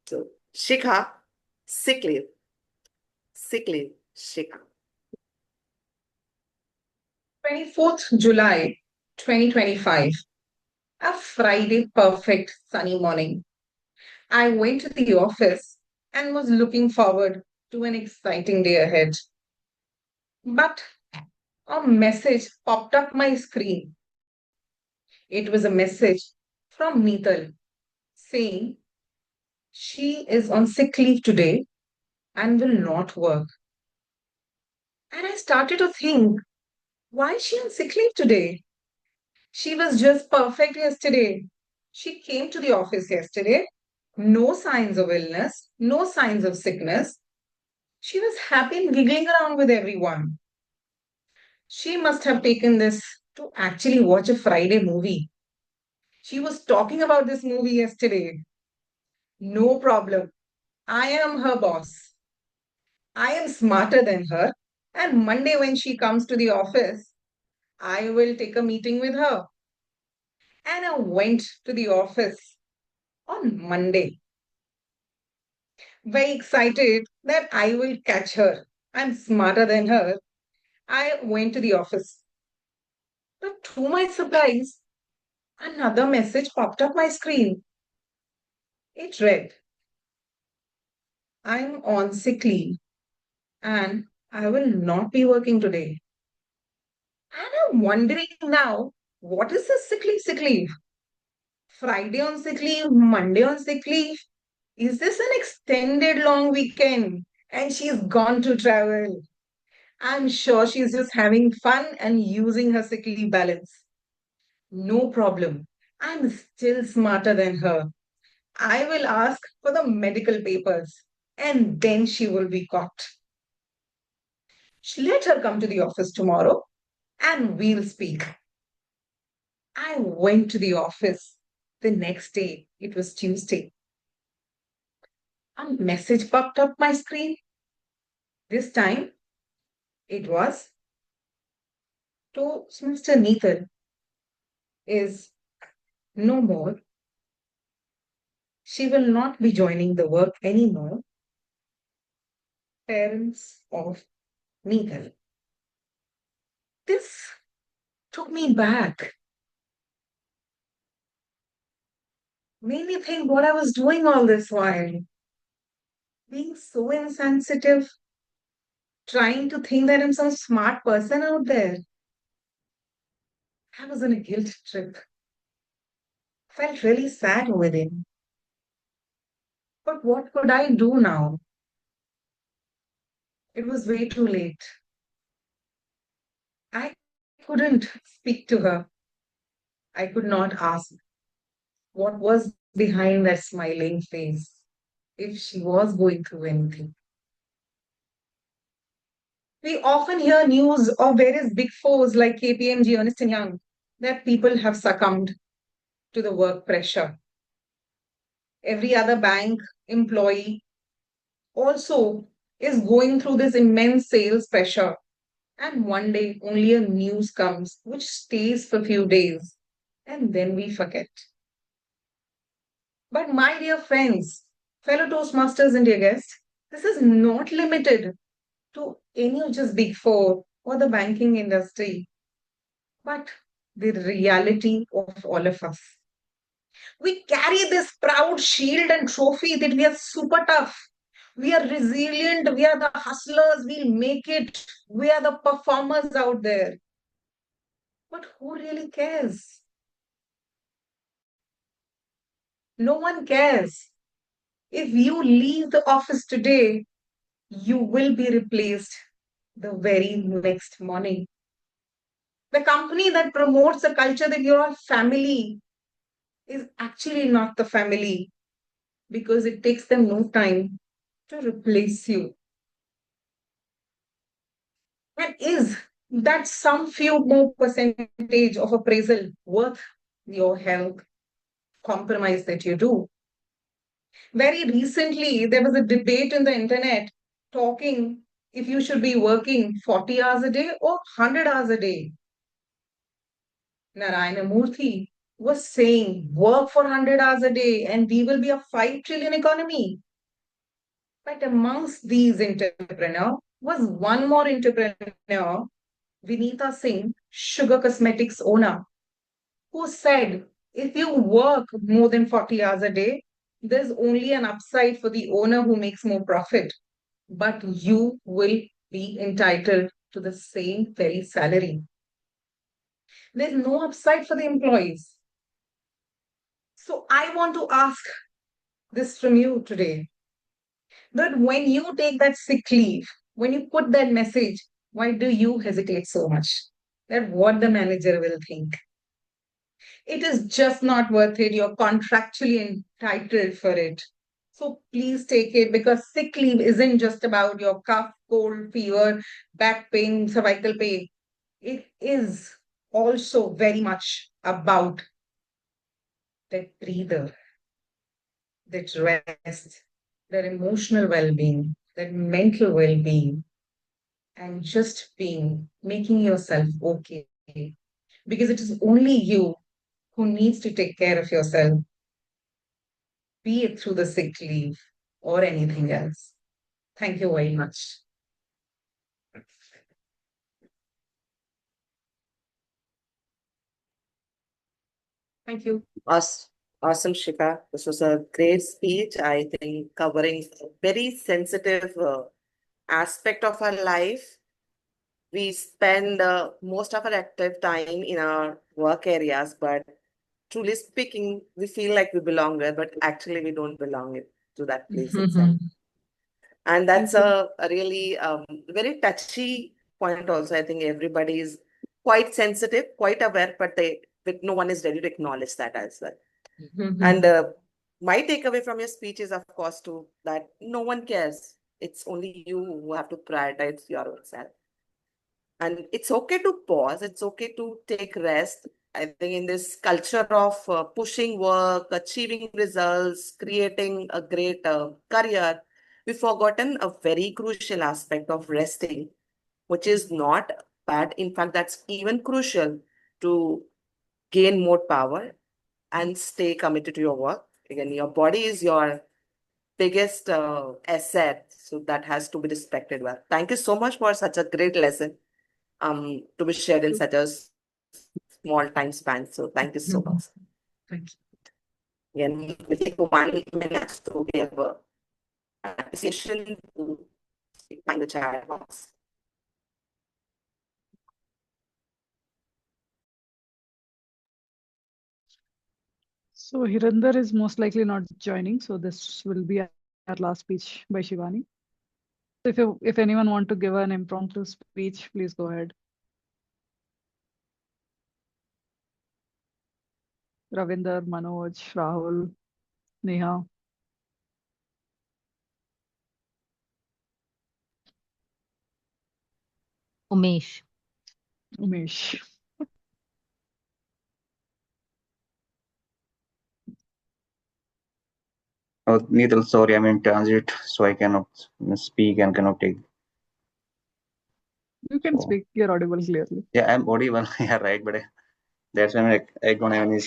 So Shikha, sick leave. Sick leave, Shikha. 24th July 2025. A Friday, perfect sunny morning. I went to the office and was looking forward to an exciting day ahead. But a message popped up my screen. It was a message from Neetal saying she is on sick leave today and will not work. And I started to think, why is she on sick leave today? She was just perfect yesterday. She came to the office yesterday. No signs of illness, no signs of sickness. She was happy and giggling around with everyone. She must have taken this to actually watch a Friday movie. She was talking about this movie yesterday. No problem. I am her boss. I am smarter than her. And Monday, when she comes to the office, I will take a meeting with her. And I went to the office on Monday, very excited that I will catch her. I'm smarter than her. I went to the office. But to my surprise, another message popped up my screen. It read, I'm on sick leave and I will not be working today. And I'm wondering now, what is this sick leave? Sick leave? Friday on sick leave, Monday on sick leave? Is this an extended long weekend? And she's gone to travel. I'm sure she's just having fun and using her sick leave balance. No problem. I'm still smarter than her. I will ask for the medical papers and then she will be caught. Let her come to the office tomorrow and we'll speak. I went to the office the next day. It was Tuesday. A message popped up my screen. This time it was to Mr. Neethal is no more. She will not be joining the work anymore. Parents of Neethal. This took me back. Made me think what I was doing all this while. Being so insensitive, trying to think that I'm some smart person out there. I was on a guilt trip. Felt really sad within. But what could I do now? It was way too late. I couldn't speak to her. I could not ask what was behind that smiling face, if she was going through anything. We often hear news of various big fours like KPMG, Ernst & Young, that people have succumbed to the work pressure. Every other bank employee also is going through this immense sales pressure. And one day only a news comes which stays for a few days and then we forget. But my dear friends, fellow Toastmasters and dear guests, this is not limited to any of just big four or the banking industry, but the reality of all of us. We carry this proud shield and trophy that we are super tough. We are resilient. We are the hustlers. We'll make it. We are the performers out there. But who really cares? No one cares. If you leave the office today, you will be replaced the very next morning. The company that promotes a culture that you're a family is actually not the family because it takes them no time to replace you. And is that some few more percentage of appraisal worth your health compromise that you do? Very recently, there was a debate in the internet talking if you should be working 40 hours a day or 100 hours a day. Narayana Murthy was saying work for 100 hours a day and we will be a 5 trillion economy. But amongst these entrepreneurs was one more entrepreneur, Vinita Singh, Sugar Cosmetics owner, who said if you work more than 40 hours a day, there's only an upside for the owner who makes more profit, but you will be entitled to the same very salary. There's no upside for the employees. So I want to ask this from you today, that when you take that sick leave, when you put that message, why do you hesitate so much? That what the manager will think. It is just not worth it. You're contractually entitled for it. So please take it, because sick leave isn't just about your cough, cold, fever, back pain, cervical pain. It is also very much about that breather, that rest, that emotional well being, that mental well being, and just being, making yourself okay. Because it is only you who needs to take care of yourself, be it through the sick leave or anything else. Thank you very much. Thank you. Awesome, Shika. This was a great speech, I think, covering a very sensitive aspect of our life. We spend most of our active time in our work areas, but truly speaking, we feel like we belong there, but actually we don't belong to that place itself. And that's a really very touchy point also. I think everybody is quite sensitive, quite aware, but no one is ready to acknowledge that as well. And my takeaway from your speech is, of course, too, that no one cares. It's only you who have to prioritize your own self. And it's okay to pause. It's okay to take rest. I think in this culture of pushing work, achieving results, creating a great career, we've forgotten a very crucial aspect of resting, which is not bad. In fact, that's even crucial to gain more power and stay committed to your work. Again, your body is your biggest asset, so that has to be respected well. Thank you so much for such a great lesson to be shared in such a small time span. So thank you so much. Thank you. Again, we take 1 minute to give appreciation to find the chat box. So Hirinder is most likely not joining, so this will be our last speech by Shivani. If anyone want to give an impromptu speech, please go ahead. Ravinder, Manoj, Rahul, Neha. Umesh. Umesh. Oh, Needle, sorry, I'm in transit, so I cannot speak and cannot take. You can So, speak, you're audible clearly. yeah, I'm audible. Yeah, right, but that's when I don't have any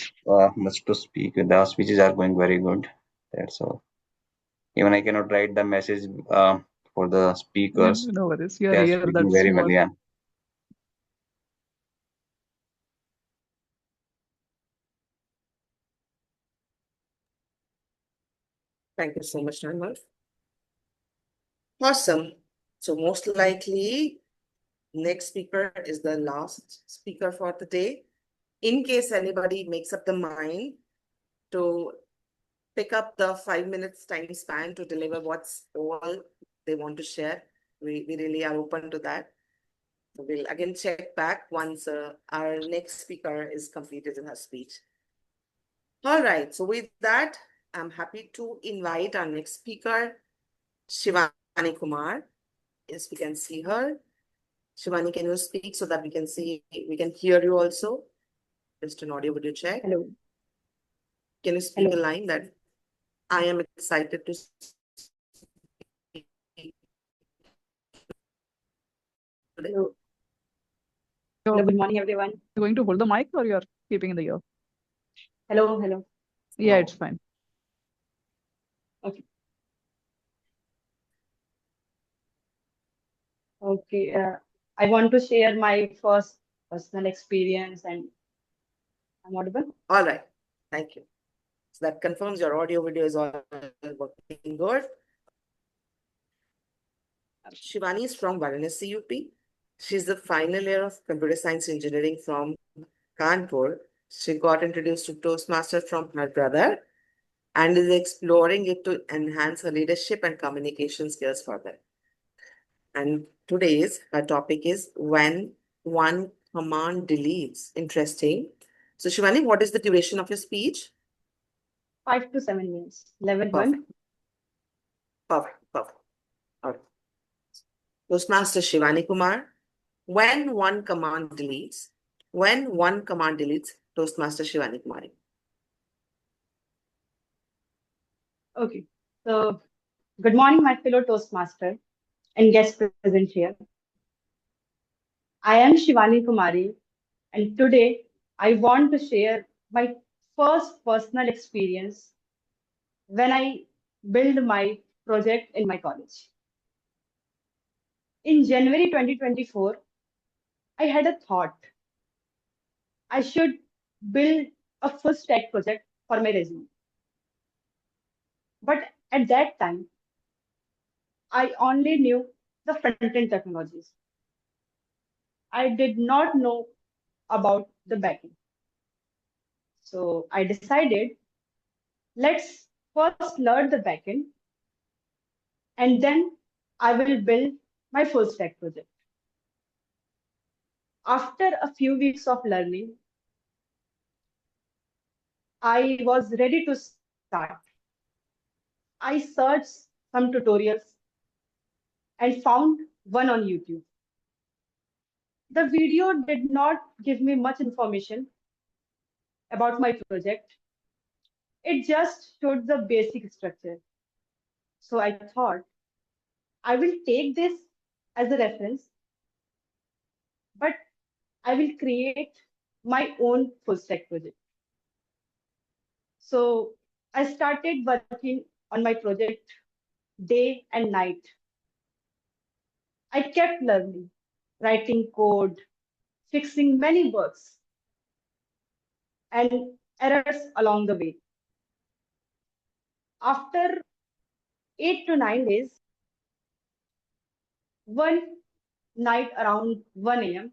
much to speak. The speeches are going very good. That's all. Even I cannot write the message for the speakers. No worries, you're They are here, speaking that's very well. what. Yeah. Thank you so much, Nanmal. Awesome. So most likely, next speaker is the last speaker for the day. In case anybody makes up the mind to pick up the 5 minutes time span to deliver what's all they want to share, we really are open to that. So we'll again check back once our next speaker is completed in her speech. All right, so with that, I'm happy to invite our next speaker, Shivani Kumar. Yes, we can see her. Shivani, can you speak so that we can hear you also? Just an audio video check. Hello. Can you speak Hello. a line that I am excited to speak today? Hello. Hello, good morning, everyone. You're going to hold the mic or you're keeping in the ear? Hello, hello. Yeah, Oh. it's fine. Okay. Okay. I want to share my first personal experience, and I'm audible. All right, thank you. So that confirms your audio video is all working good. Shivani is from Varanasi, UP. She's the final year of computer science engineering from Kanpur. She got introduced to Toastmasters from her brother and is exploring it to enhance her leadership and communication skills further. And today's her topic is when one command deletes. Interesting. So Shivani, what is the duration of your speech? 5 to 7 minutes. Level Perfect. 1. Perfect. All right. Toastmaster Shivani Kumar. When one command deletes, Toastmaster Shivani Kumari. Okay, so good morning, my fellow Toastmaster and guests present here. I am Shivani Kumari, and today I want to share my first personal experience when I built my project in my college. In January 2024, I had a thought I should build a full stack project for my resume. But at that time, I only knew the front end technologies. I did not know about the backend. So I decided let's first learn the backend and then I will build my full stack project. After a few weeks of learning, I was ready to start. I searched some tutorials and found one on YouTube. The video did not give me much information about my project. It just showed the basic structure. So I thought I will take this as a reference, but I will create my own full stack project. So I started working on my project day and night. I kept learning, writing code, fixing many bugs and errors along the way. After 8 to 9 days, one night around 1 a.m.,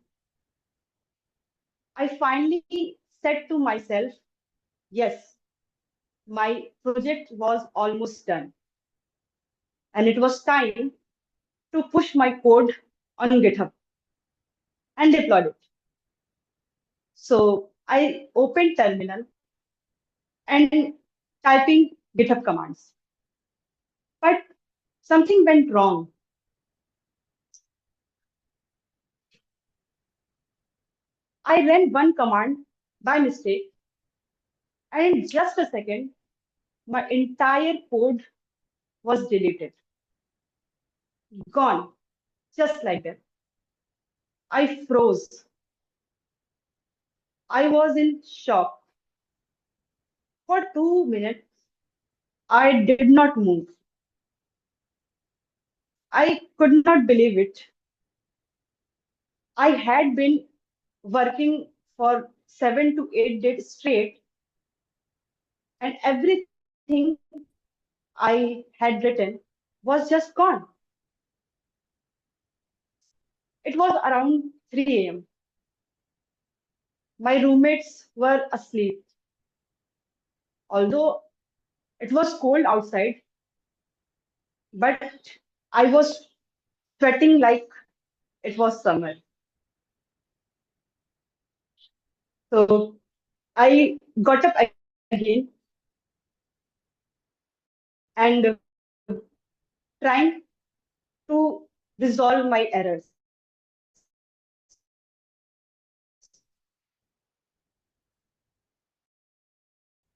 I finally said to myself, yes, my project was almost done. And it was time to push my code on GitHub and deployed it. So I opened terminal and typing GitHub commands. But something went wrong. I ran one command by mistake, and in just a second, my entire code was deleted, gone, just like that. I froze. I was in shock. For 2 minutes, I did not move. I could not believe it. I had been working for 7 to 8 days straight, and everything I had written was just gone. It was around 3 a.m. My roommates were asleep. Although it was cold outside, but I was sweating like it was summer. So I got up again and trying to resolve my errors.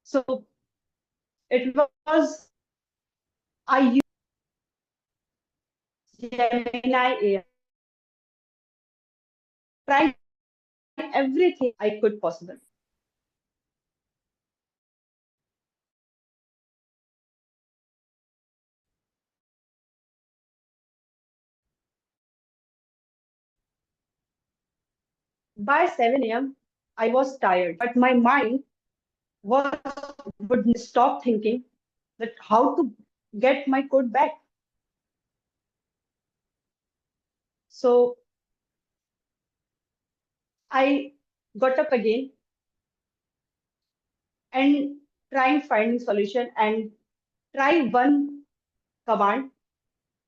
So it was I used Gemini AI, tried everything I could possible. By 7 a.m., I was tired, but my mind was wouldn't stop thinking that how to get my code back. So I got up again and trying finding solution and try command,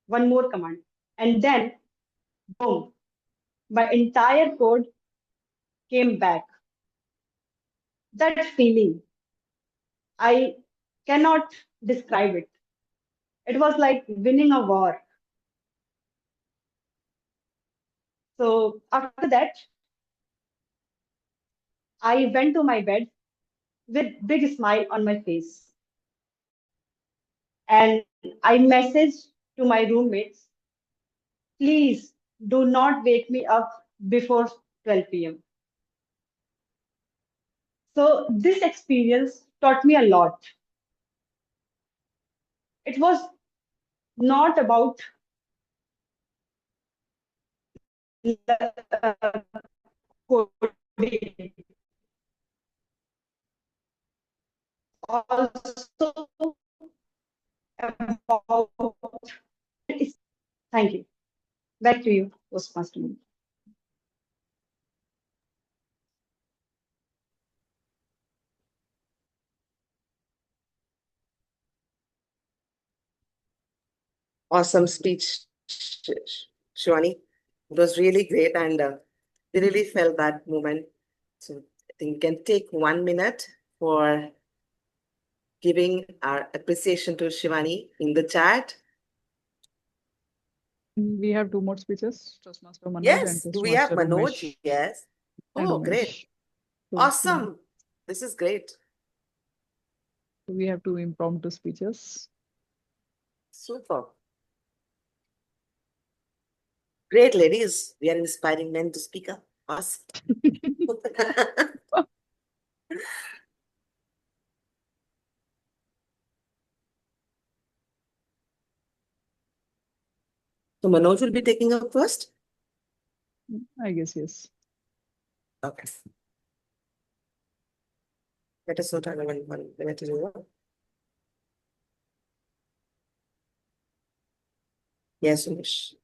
one more command, and then boom, my entire code came back. That feeling, I cannot describe it. It was like winning a war. So after that, I went to my bed with big smile on my face. and I messaged to my roommates, please do not wake me up before 12 p.m. So this experience taught me a lot. It was not about coding, also about. Thank you. Back to you, Postmaster. Awesome speech, Shivani. It was really great, and we really felt that moment. So I think we can take 1 minute for giving our appreciation to Shivani in the chat. We have two more speeches, Toastmaster Manoj and Yes, do we have Toastmaster Manoj? Umesh. Yes. And Oh, great. Umesh. So, Awesome. This is great. we have two impromptu speeches. Super. Great, ladies. We are inspiring men to speak up. Awesome. So Manoj will be taking up first? I guess, yes. Okay. Let us know time when 1 minute is over. Yes, Umesh.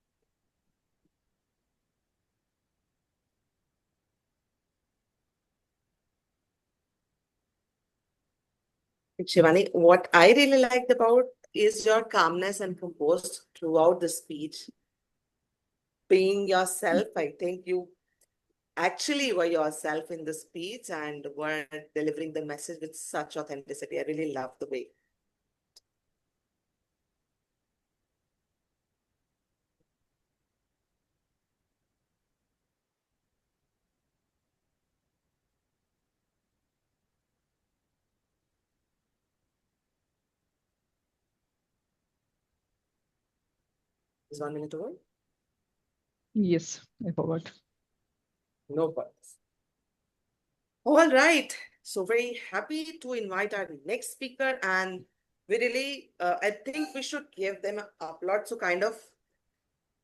Shivani, what I really liked about is your calmness and composed throughout the speech. Being yourself, I think you actually were yourself in the speech and were delivering the message with such authenticity. I really love the way. Is 1 minute over? Yes, I forgot. No problems. All right. So very happy to invite our next speaker, and we really, I think we should give them an applaud. So kind of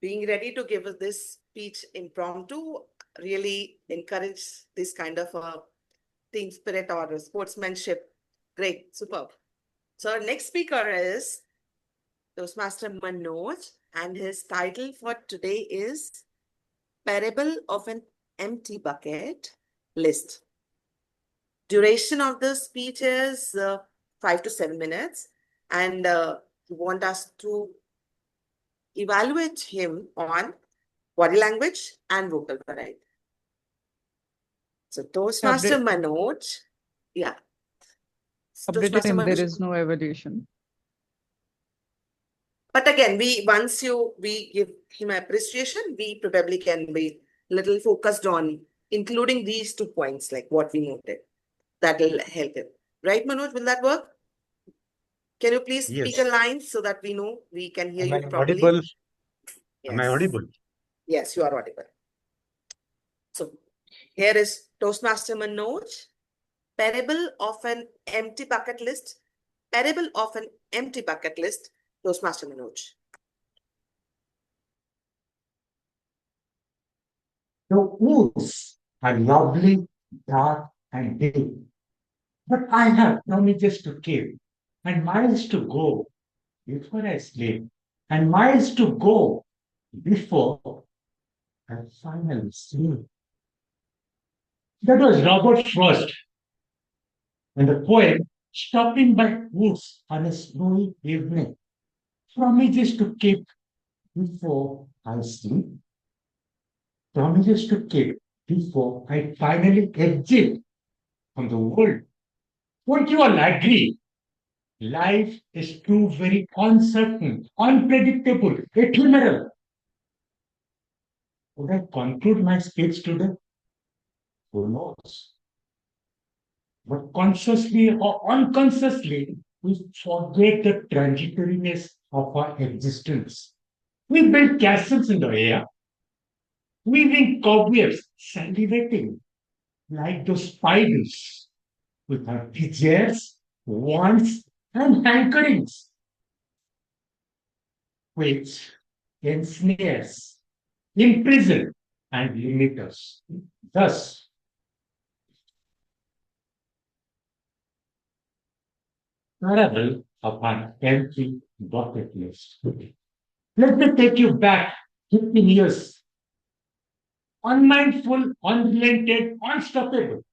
being ready to give us this speech impromptu really encourage this kind of a team spirit or sportsmanship. Great, superb. So our next speaker is Toastmaster Manoj, and his title for today is Parable of an Empty Bucket List. Duration of the speech is 5 to 7 minutes, and we want us to evaluate him on body language and vocal variety. So Toastmaster Manoj, yeah. Updated Toastmaster him, there Manoj. is no evaluation. But again, once we give him appreciation, we probably can be little focused on including these 2 points, like what we noted. That will help him. Right, Manoj? Will that work? Can you please speak a Yes. line so that we know we can hear Am you I properly? audible? Yes. Am I audible? Yes, you are audible. So here is Toastmaster Manoj, Parable of an Empty Bucket List. Parable of an Empty Bucket List, Toastmaster Manoj. The woods are lovely, dark, and deep, but I have promises to keep, and miles to go before I sleep, and miles to go before I finally sleep. That was Robert Frost, and the poet stopping by woods on a snowy evening. Promises to keep before I sleep. Promises to keep before I finally exit from the world. Won't you all agree? Life is too very uncertain, unpredictable, ephemeral. Would I conclude my speech today? Who knows? But consciously or unconsciously, we forget the transitoriness of our existence. We build castles in the air, weaving cobwebs, salivating like those spiders with our desires, wants, and hankerings, which ensnares, imprison, and limit us. Thus, parable of an empty bucket list. Let me take you back 15 years. Unmindful, unrelented, unstoppable.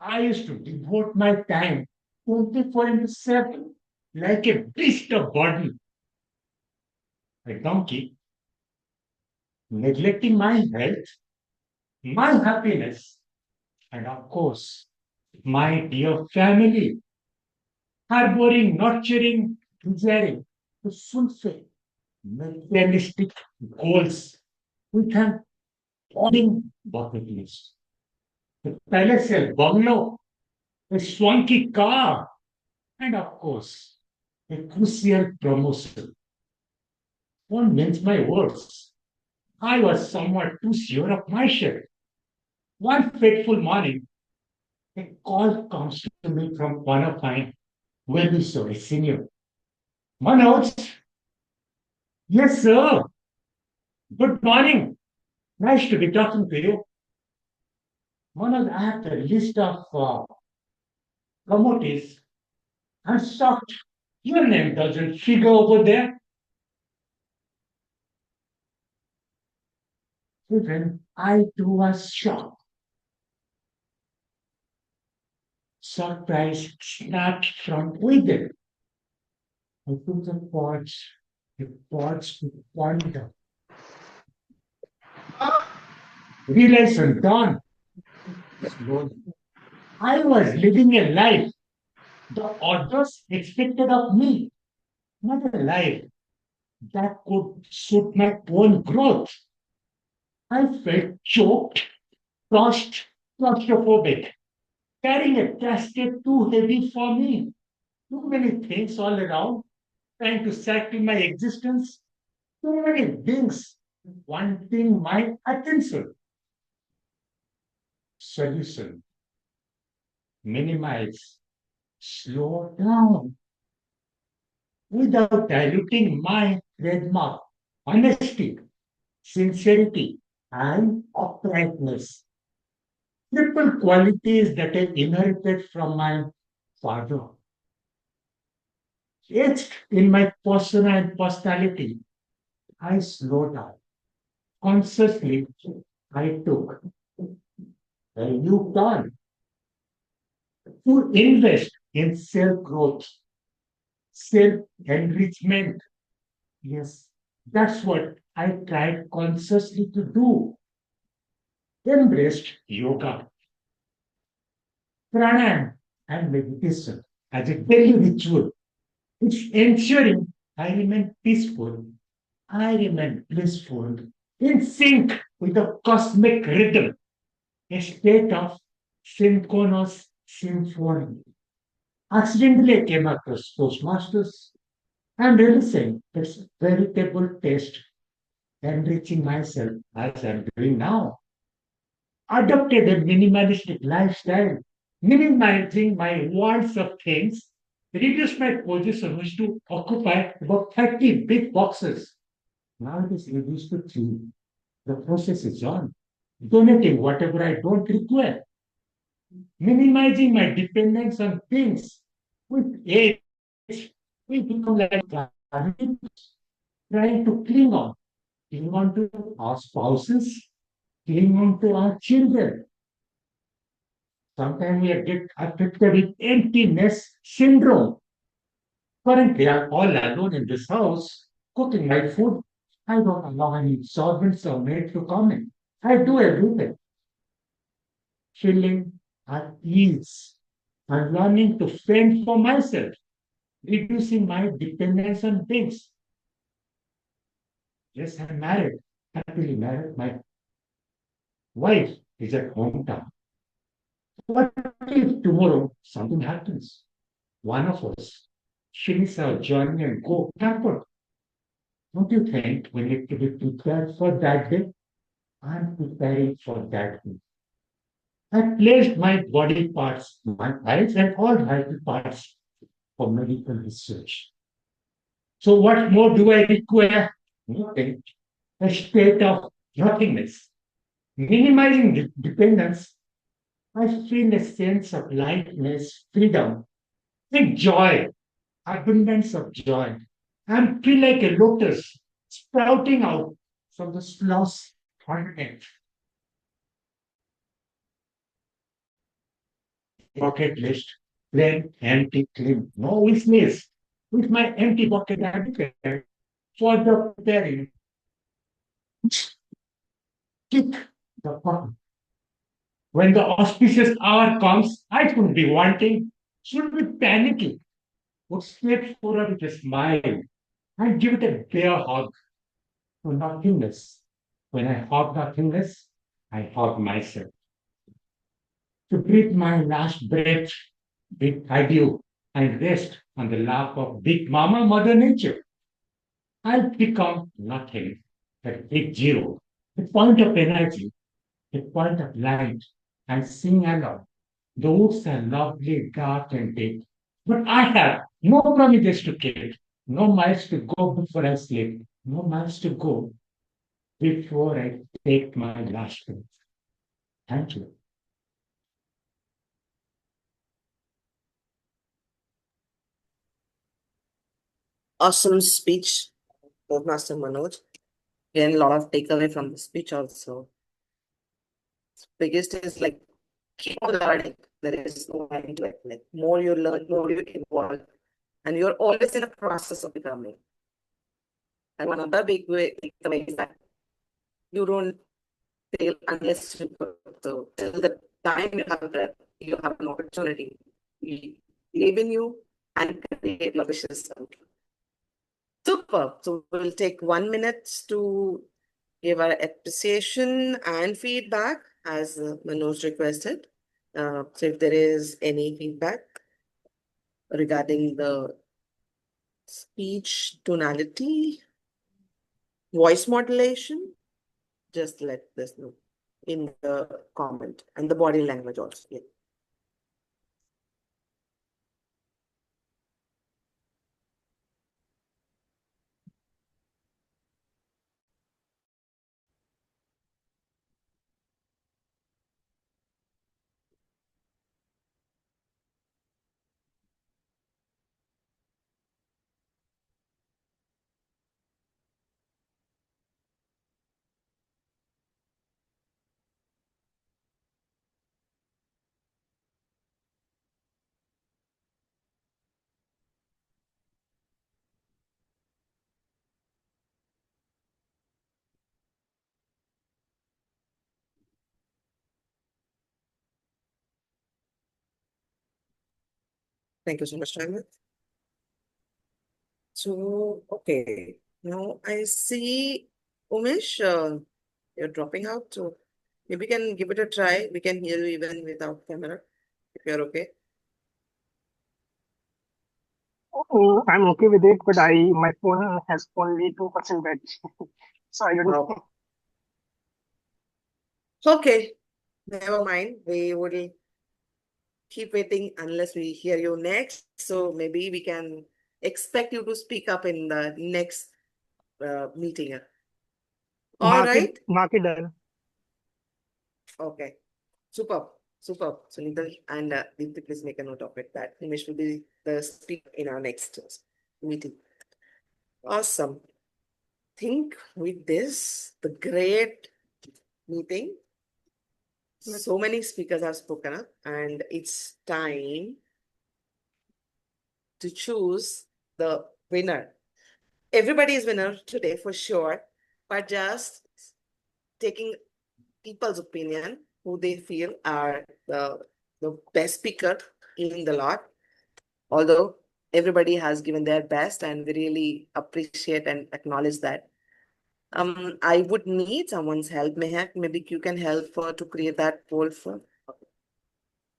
I used to devote my time 24 into 7 like a beast of burden, a donkey, neglecting my health, my happiness, and of course, my dear family, harboring, nurturing, desiring to fulfill materialistic goals with an appalling bucket list. The palatial bungalow, a swanky car, and of course, a crucial promotion. Don't mince my words. I was somewhat too sure of myself. One fateful morning, a call comes to me from one of my well-wisher, a senior. Manoj, yes, sir. Good morning. Nice to be talking to you. Manoj, I have the list of promotees. I'm shocked. Your name doesn't figure over there. Even I too was shocked. Surprise snapped from within. I took the pods to ponder. Realization dawned slowly. I was living a life the others expected of me, not a life that could suit my own growth. I felt choked, crushed, claustrophobic, carrying a casket too heavy for me. Too many things all around, trying to satisfy my existence. Too many things wanting my attention. Solution: minimize, slow down, without diluting my trademark, honesty, sincerity, and uprightness. Triple qualities that I inherited from my father. Etched in my persona and personality, I slowed down. Consciously, I took a new turn to invest in self growth, self enrichment. Yes, that's what I tried consciously to do. Embraced yoga, pranayama, and meditation as a daily ritual. It's ensuring I remain peaceful, I remain blissful, in sync with the cosmic rhythm, a state of synchronous symphony. Accidentally, I came across Toastmasters and realizing it's a veritable taste, enriching myself as I'm doing now. Adopted a minimalistic lifestyle, minimizing my wants of things, reduced my position which to occupy about 30 big boxes. Now it is reduced to 3. The process is on. Donating whatever I don't require, minimizing my dependence on things. With age, we become like garbage, trying to cling on to our spouses, cling on to our children. Sometimes we get affected with emptiness syndrome. Currently, I'm all alone in this house, cooking my food. I don't allow any servants or maid to come in. I do everything. Feeling at ease. I'm learning to fend for myself, reducing my dependence on things. Yes, I'm married, happily married. My wife is at hometown. What if tomorrow something happens? one of us finish our journey and go backward. Don't you think we need to be prepared for that day? I'm preparing for that day. I placed my body parts, my eyes, and all vital parts for medical research. So, what more do I require? Nothing. A state of nothingness. Minimizing dependence, I feel a sense of lightness, freedom, with joy, abundance of joy. I feel like a lotus sprouting out from the slush content. Bucket list, plain, empty, clean, no wish list. With my empty bucket, I declare for the preparing, kick the bucket. When the auspicious hour comes, I shouldn't be wanting, should be panicking, would step forward with a smile and give it a bare hug to nothingness. When I hug nothingness, I hug myself. To breathe my last breath with adieu and rest on the lap of Big Mama Mother Nature. I'll become nothing, a big zero, a point of energy, a point of light, and sing along. The woods are lovely, dark, and deep. But I have no promises to keep, no miles to go before I sleep, no miles to go before I take my last breath. Thank you. Awesome speech, Master Manoj. Again, a lot of takeaway from the speech also. Biggest is like keep on learning. There is no end to it. Like more you learn, more you evolve, and you're always in a process of becoming. And one other big way takeaway is that you don't fail unless you grow. So till the time you have breath, you have an opportunity. We believe in you and create your wishes come true. Super. So we'll take 1 minute to give our appreciation and feedback as Manoj requested. So if there is any feedback regarding the speech tonality, voice modulation, just let us know in the comment and the body language also. Yeah. Thank you so much, Simon. So, okay, now I see Umesh, you're dropping out. So maybe you can give it a try. We can hear you even without camera, if you're okay. Oh, I'm okay with it, but my phone has only 2% battery, so I don't know. Wow. Okay, never mind. We will keep waiting unless we hear you next. So maybe we can expect you to speak up in the next meeting. All right. Mark it done. Okay. Superb. Superb. So Nidal and Deepthi, please make a note of it that Umesh will be the speaker in our next meeting. Awesome. Think with this, the great meeting. So many speakers have spoken up, and it's time to choose the winner. Everybody is winner today for sure, but just taking people's opinion, who they feel are the best speaker in the lot. Although everybody has given their best, and we really appreciate and acknowledge that. I would need someone's help. Mehak, maybe you can help to create that poll for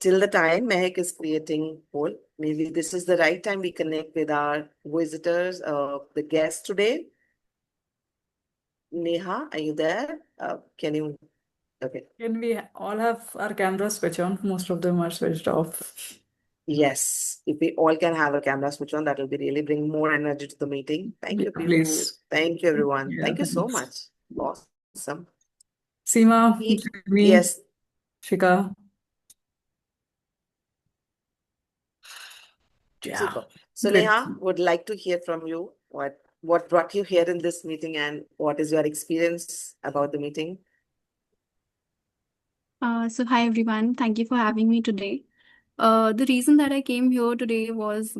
till the time Mehak is creating poll. maybe this is the right time we connect with our visitors, the guests today. Neha, are you there? Can you? Okay. Can we all have our cameras switch on? Most of them are switched off. Yes, if we all can have a camera switch on, that will be really bring more energy to the meeting. Thank you, Piyu. Please. Thank you, everyone. Yeah, Thank you so thanks. much. Awesome. Seema, Jimmy, Yes, Shika. Yeah, super. So great. Neha, would like to hear from you what brought you here in this meeting and what is your experience about the meeting? So hi everyone, thank you for having me today. The reason that I came here today was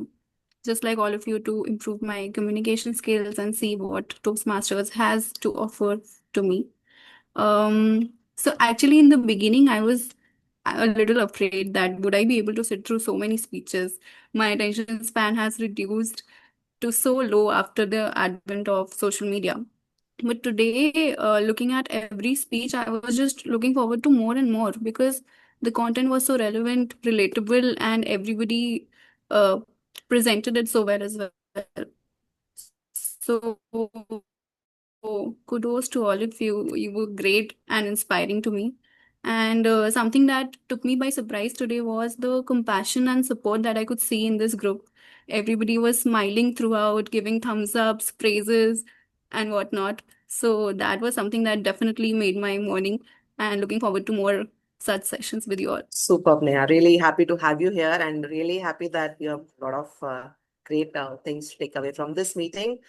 just like all of you to improve my communication skills and see what Toastmasters has to offer to me. So actually in the beginning I was a little afraid that would I be able to sit through so many speeches. My attention span has reduced to so low after the advent of social media. But today, looking at every speech, I was just looking forward to more and more because the content was so relevant, relatable, and everybody uh, presented it so well as well. So, kudos to all of you. You were great and inspiring to me. And something that took me by surprise today was the compassion and support that I could see in this group. Everybody was smiling throughout, giving thumbs ups, praises, and whatnot. So that was something that definitely made my morning and looking forward to more such sessions with you all. Superb, Neha. Really happy to have you here and really happy that you have a lot of great things to take away from this meeting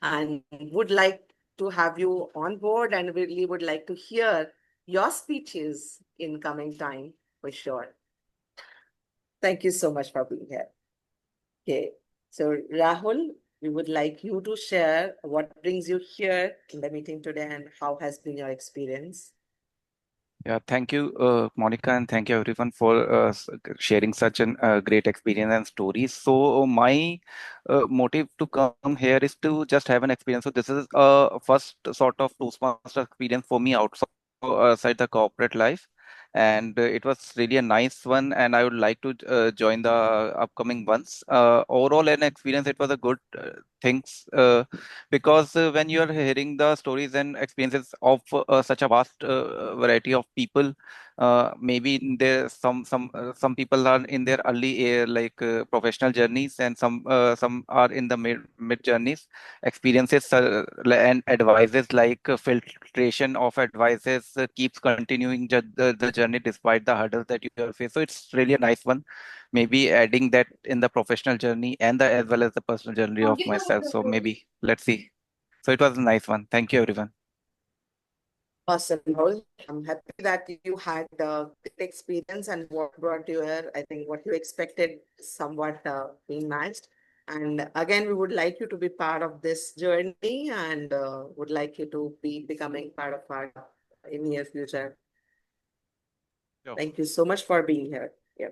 and would like to have you on board and really would like to hear your speeches in coming time for sure. Thank you so much for being here. Okay, so Rahul, we would like you to share what brings you here in the meeting today and how has been your experience. Yeah, thank you, Monica, and thank you everyone for sharing such an great experience and stories. So my motive to come here is to just have an experience. So this is first sort of Toastmaster experience for me outside the corporate life, and it was really a nice one. And I would like to join the upcoming ones. Overall, an experience. It was a good things because when you are hearing the stories and experiences of such a vast variety of people, maybe in there some people are in their early professional journeys, and some are in the mid journeys. Experiences and advices like filtration of advices keeps continuing the journey despite the hurdles that you are facing. So it's really a nice one. Maybe adding that in the professional journey and as well as the personal journey of myself. So maybe let's see. So it was a nice one. Thank you, everyone. Awesome, Rahul. I'm happy that you had a good experience and what brought you here. I think what you expected is somewhat being matched. And again, we would like you to be part of this journey and would like you to be becoming part of our in near future. Sure. Thank you so much for being here. Yeah.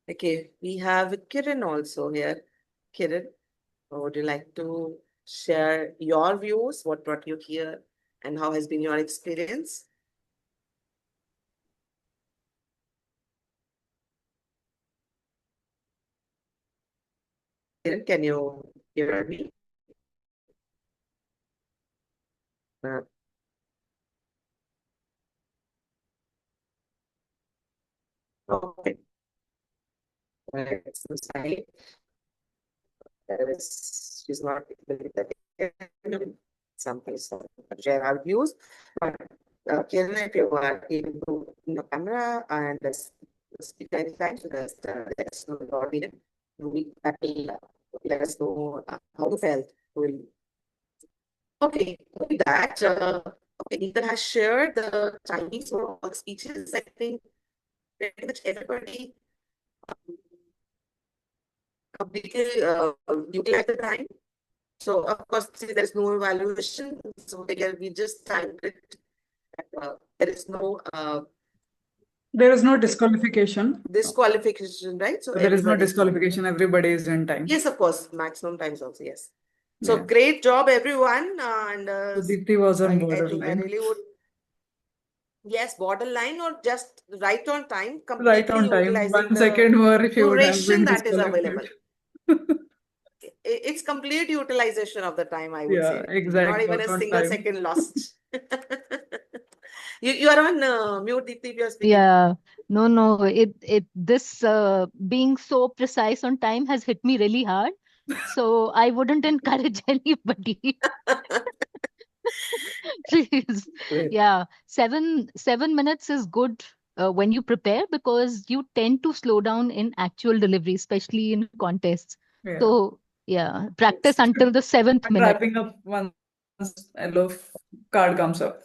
Okay, we have Kiran also here. Kiran, would you like to share your views? What brought you here and how has been your experience? Kiran, can you hear me? Okay. Seems like she's not able to some place share our views. But Kiran, if you are able to open your camera and speak anytime, so let us know your opinion. That will let us know how you felt. Okay, with that, okay, Ethan has shared the Chinese for all speeches. I think pretty much everybody completely utilized the time. So of course, see, there's no evaluation. So again, we just timed it. There is no There is no disqualification. disqualification, right? So There is no everybody. disqualification. Everybody is in time. Yes, of course, maximum times also. Yes. So Yeah. great job, everyone. And So Deepthi was on I borderline. really would. Yes, borderline or just right on time, Right completely on time. utilizing 1 the second more if you would have duration been that is disconnected. available. It's complete utilization of the time, I would Yeah, say. exact. Not even Not a on single time. second lost. You are on mute, Deepti, if you are speaking. Yeah, no. This being so precise on time has hit me really hard. So I wouldn't encourage anybody. Please. Great. Yeah, 7 minutes is good when you prepare because you tend to slow down in actual delivery, especially in contests. Yeah. So yeah, practice until the 7th minute. Wrapping up once yellow card comes up.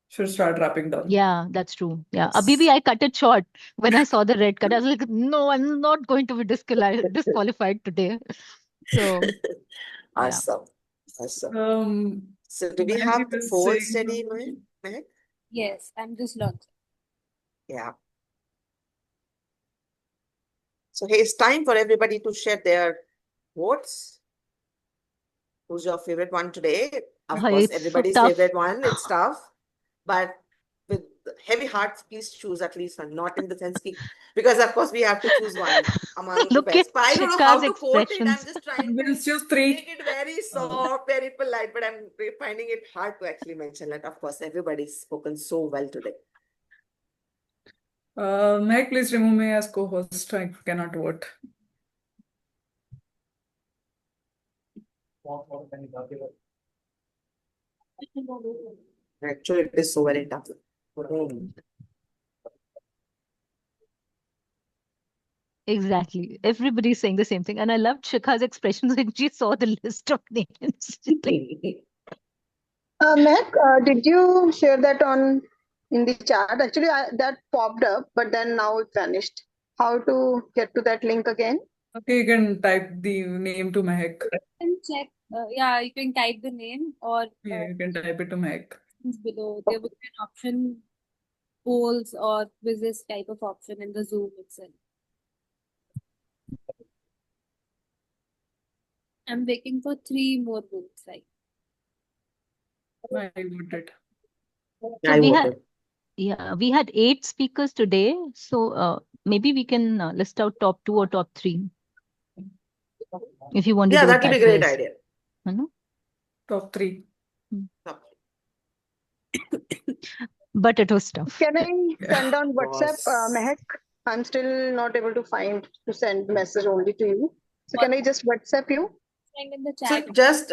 Should start wrapping down. Yeah, that's true. Yeah, Abhibi, I cut it short when I saw the red card. I was like, no, I'm not going to be disqualified today. So yeah. Awesome. So do we Mehak, have you the were poll saying steady, something? Mehak? Yes, I'm just launching. Yeah. So hey, it's time for everybody to share their votes. Who's your favorite one today? Of course, It's so everybody's tough. favorite one. It's tough, but with heavy hearts, please choose at least one. Not in the sense because of course we have to choose one among the Look at best. But I don't know Chika's how to quote it. I'm expressions. just trying We'll to choose 3. make it very soft, very polite, but I'm finding it hard to actually mention that. Of course, everybody's spoken so well today. Mehak, please remove me as co-host. I cannot vote. Actually, it is so very tough. Exactly. Everybody's saying the same thing. And I loved Shikha's expressions when she saw the list of names. Mac, did you share that in the chat? Actually, that popped up, but then now it vanished. How to get to that link again? Okay, you can type the name to Mehak. And check. Yeah, you can type the name or Yeah, you can type it to Mehak. below. There would be an option, polls or quizzes type of option in the Zoom itself. I'm waiting for 3 more votes, right? I voted. So we had 8 speakers today. So maybe we can list out top 2 or top 3. If you want to do it that will be a great way. idea. Top 3. But it was tough. Can I send on WhatsApp, Mehak? I'm still not able to find to send message only to you. So can I just WhatsApp you? Send in the chat. So just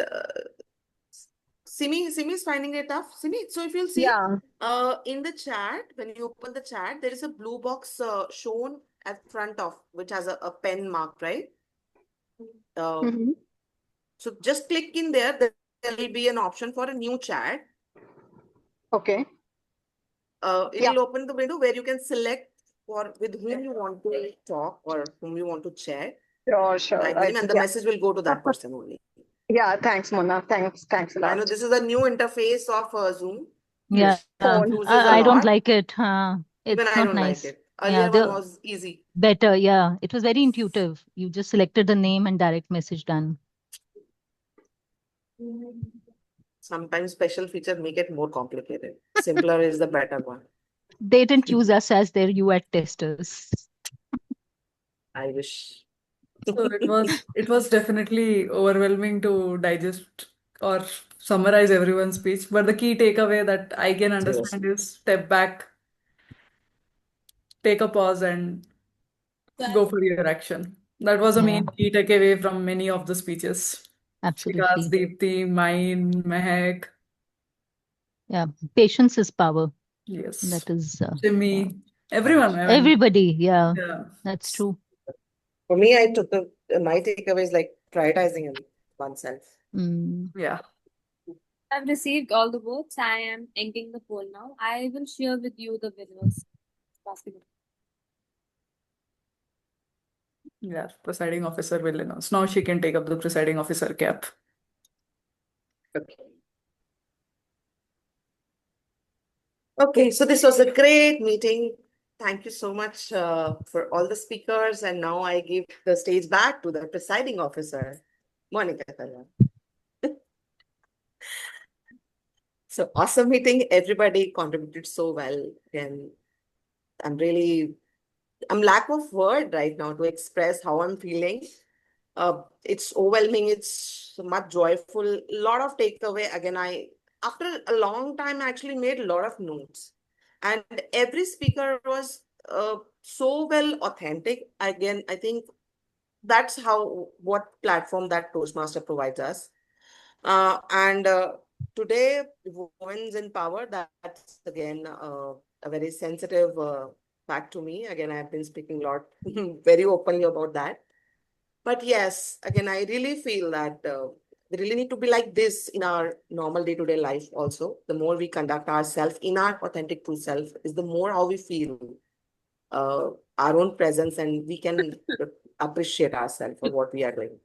Simi is finding it tough. Simi, so if you'll see in the chat, when you open the chat, there is a blue box shown at front of which has a pen mark, right? So just click in there. There will be an option for a new chat. Okay. It will open the window where you can select with whom you want to talk or whom you want to chat. Sure. And the message will go to that person only. Yeah, thanks, Mona. Thanks a lot. I know this is a new interface of Zoom. Yeah, I don't like it. It's Even I not don't nice. like it. Earlier one was easy. Better, yeah. It was very intuitive. You just selected the name and direct message done. Sometimes special features make it more complicated. Simpler is the better one. They didn't use us as their UI testers. I wish. So it was definitely overwhelming to digest or summarize everyone's speech. But the key takeaway that I can understand is step back, take a pause, and go for your action. That was a main key takeaway from many of the speeches. Absolutely. Shika's, Deepti, mine, Mehak. Yeah, patience is power. Yes. That is Jimmy, everyone. I mean, everybody. Yeah, that's true. For me, I took my takeaway is like prioritizing oneself. Yeah. I've received all the votes. I am ending the poll now. I will share with you the winners. Yeah, presiding officer will announce. Now she can take up the presiding officer cap. Okay, so this was a great meeting. Thank you so much for all the speakers. And now I give the stage back to the presiding officer, Monica. So awesome meeting. Everybody contributed so well. And I'm lack of word right now to express how I'm feeling. It's overwhelming. It's much joyful. A lot of takeaway. Again, after a long time, I actually made a lot of notes. And every speaker was so well authentic. Again, I think that's what platform that Toastmaster provides us. And today, women's in power, that's again a very sensitive fact to me. Again, I've been speaking a lot, very openly about that. But yes, again, I really feel that we really need to be like this in our normal day-to-day life also. The more we conduct ourselves in our authentic true self, is the more how we feel our own presence, and we can appreciate ourselves for what we are doing.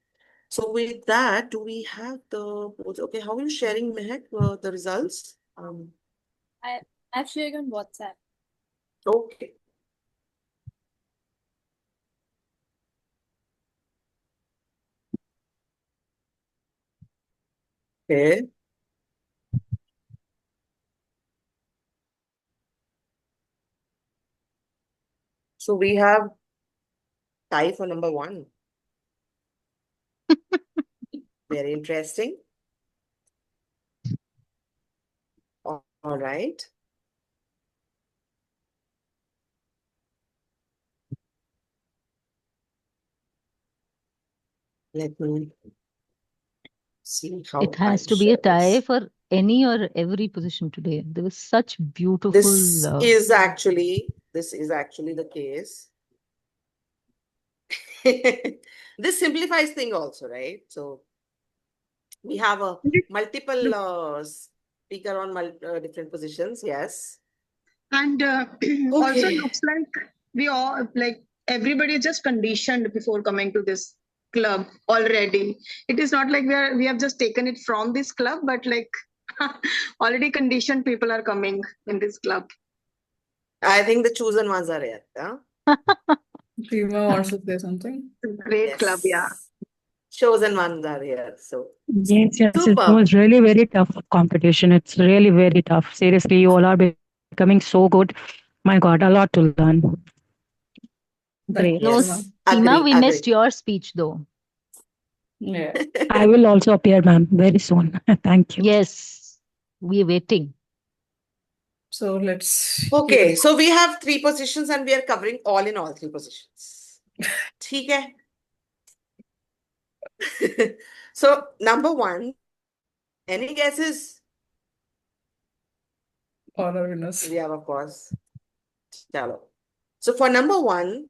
So with that, do we have okay, how are you sharing, Mehak, the results? I've shared on WhatsApp. Okay. Okay. So we have tie for number 1. Very interesting. All right. Let me see how It has I to be a share tie this. for any or every position today. There was such beautiful. This is actually the case. This simplifies thing also, right? So we have a multiple speaker on different positions. Yes. And also looks like we all, like everybody is just conditioned before coming to this club already. It is not like we have just taken it from this club, but like already conditioned people are coming in this club. I think the chosen ones are here. Huh? Seema wants to say something. Great club, yeah. Chosen ones are here. So Yes, it superb. was really very tough competition. It's really very tough. Seriously, you all are becoming so good. My God, a lot to learn. Great. No, Yes. Seema, we Agree. missed your speech though. Yeah. I will also appear, ma'am, very soon. Thank you. Yes, we're waiting. So let's Okay, so we have 3 positions and we are covering all in all 3 positions. ठीक है? So number 1, any guesses? all our winners. We have, of course. Chalo. So for number 1,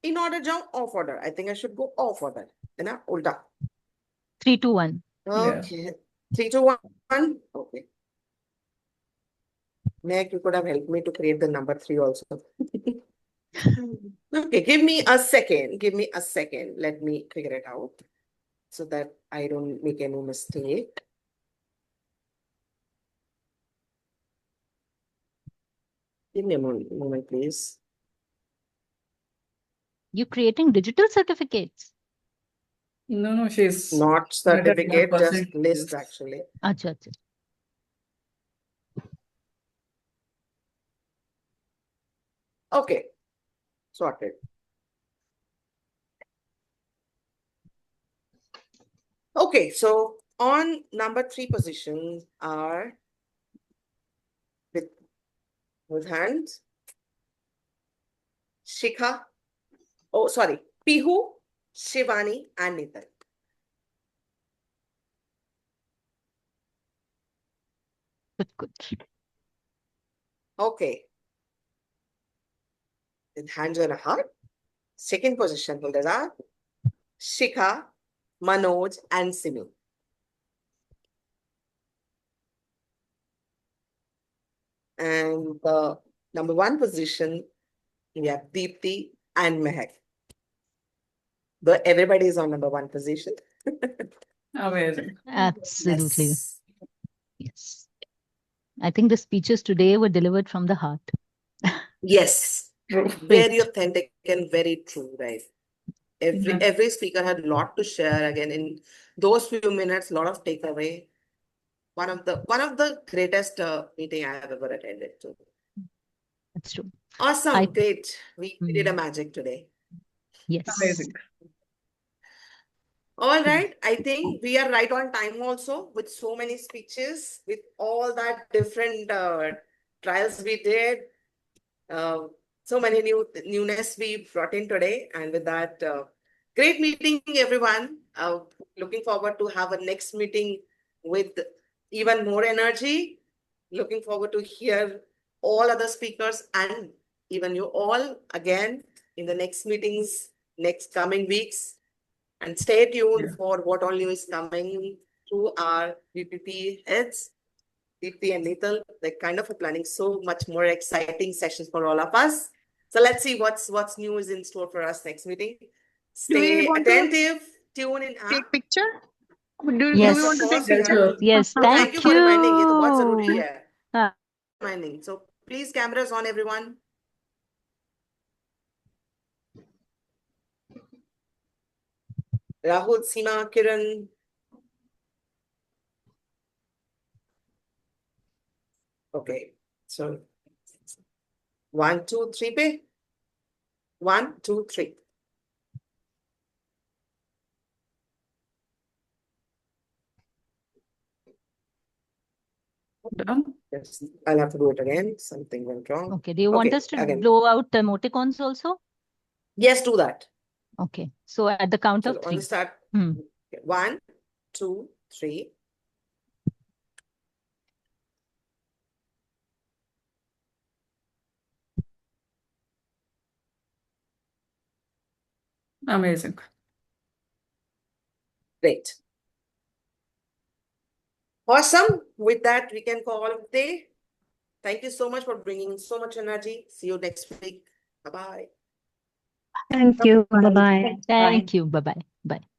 in order jump off order. I think I should go off order. है ना? उल्टा. 3, 2, 1. Okay. 3, 2, 1. Okay. Meg, you could have helped me to create the number 3 also. Okay, give me a second. Give me a second. Let me figure it out so that I don't make any mistake. Give me a moment, please. You creating digital certificates? No, she's Not certificate, just list actually. Acha, acha. Okay, sorted. Okay, so on number 3 position are with hands. Shikha. Oh, sorry. Pihu, Shivani, and Nitin. Good. Okay. With hands on a heart. Second position holders are Shikha, Manoj, and Simi. And the number 1 position, we have Deepthi and Mehak. But everybody is on number 1 position. Amazing. Absolutely. Yes. I think the speeches today were delivered from the heart. Yes. Very authentic and very true, right? Every speaker had a lot to share. Again, in those few minutes, a lot of takeaway. one of the greatest meeting I have ever attended to. That's true. Awesome, great. We did a magic today. Yes. Amazing. All right, I think we are right on time also with so many speeches, with all that different trials we did. So many newness we brought in today. And with that, great meeting, everyone. Looking forward to have a next meeting with even more energy. Looking forward to hear all other speakers and even you all again in the next meetings, next coming weeks. And stay tuned for what all news is coming through our VPP heads. Deepti and Neetal, they're kind of planning so much more exciting sessions for all of us. So let's see what's new is in store for us next meeting. Do we Stay want to attentive, tune in. take picture? Do Yes. we want to take Yes, picture? Sure. Yes. Thank Thank you for reminding it. What's Zaruri you. hai? Reminding. So please, cameras on, everyone. Rahul, Seema, Kiran. Okay. So 1, 2, 3 pe. 1, 2, 3. Done. Yes, I'll have to do it again. Something went wrong. Okay. Do you want Okay, us to again. blow out emoticons also? Yes, do that. Okay. So at the count So of on three. the start. Hmm. 1, 2, 3. Amazing. Great. Awesome. With that, we can call it a day. Thank you so much for bringing so much energy. See you next week. Bye-bye. Thank you. Bye bye. Thank you. Bye-bye. Bye.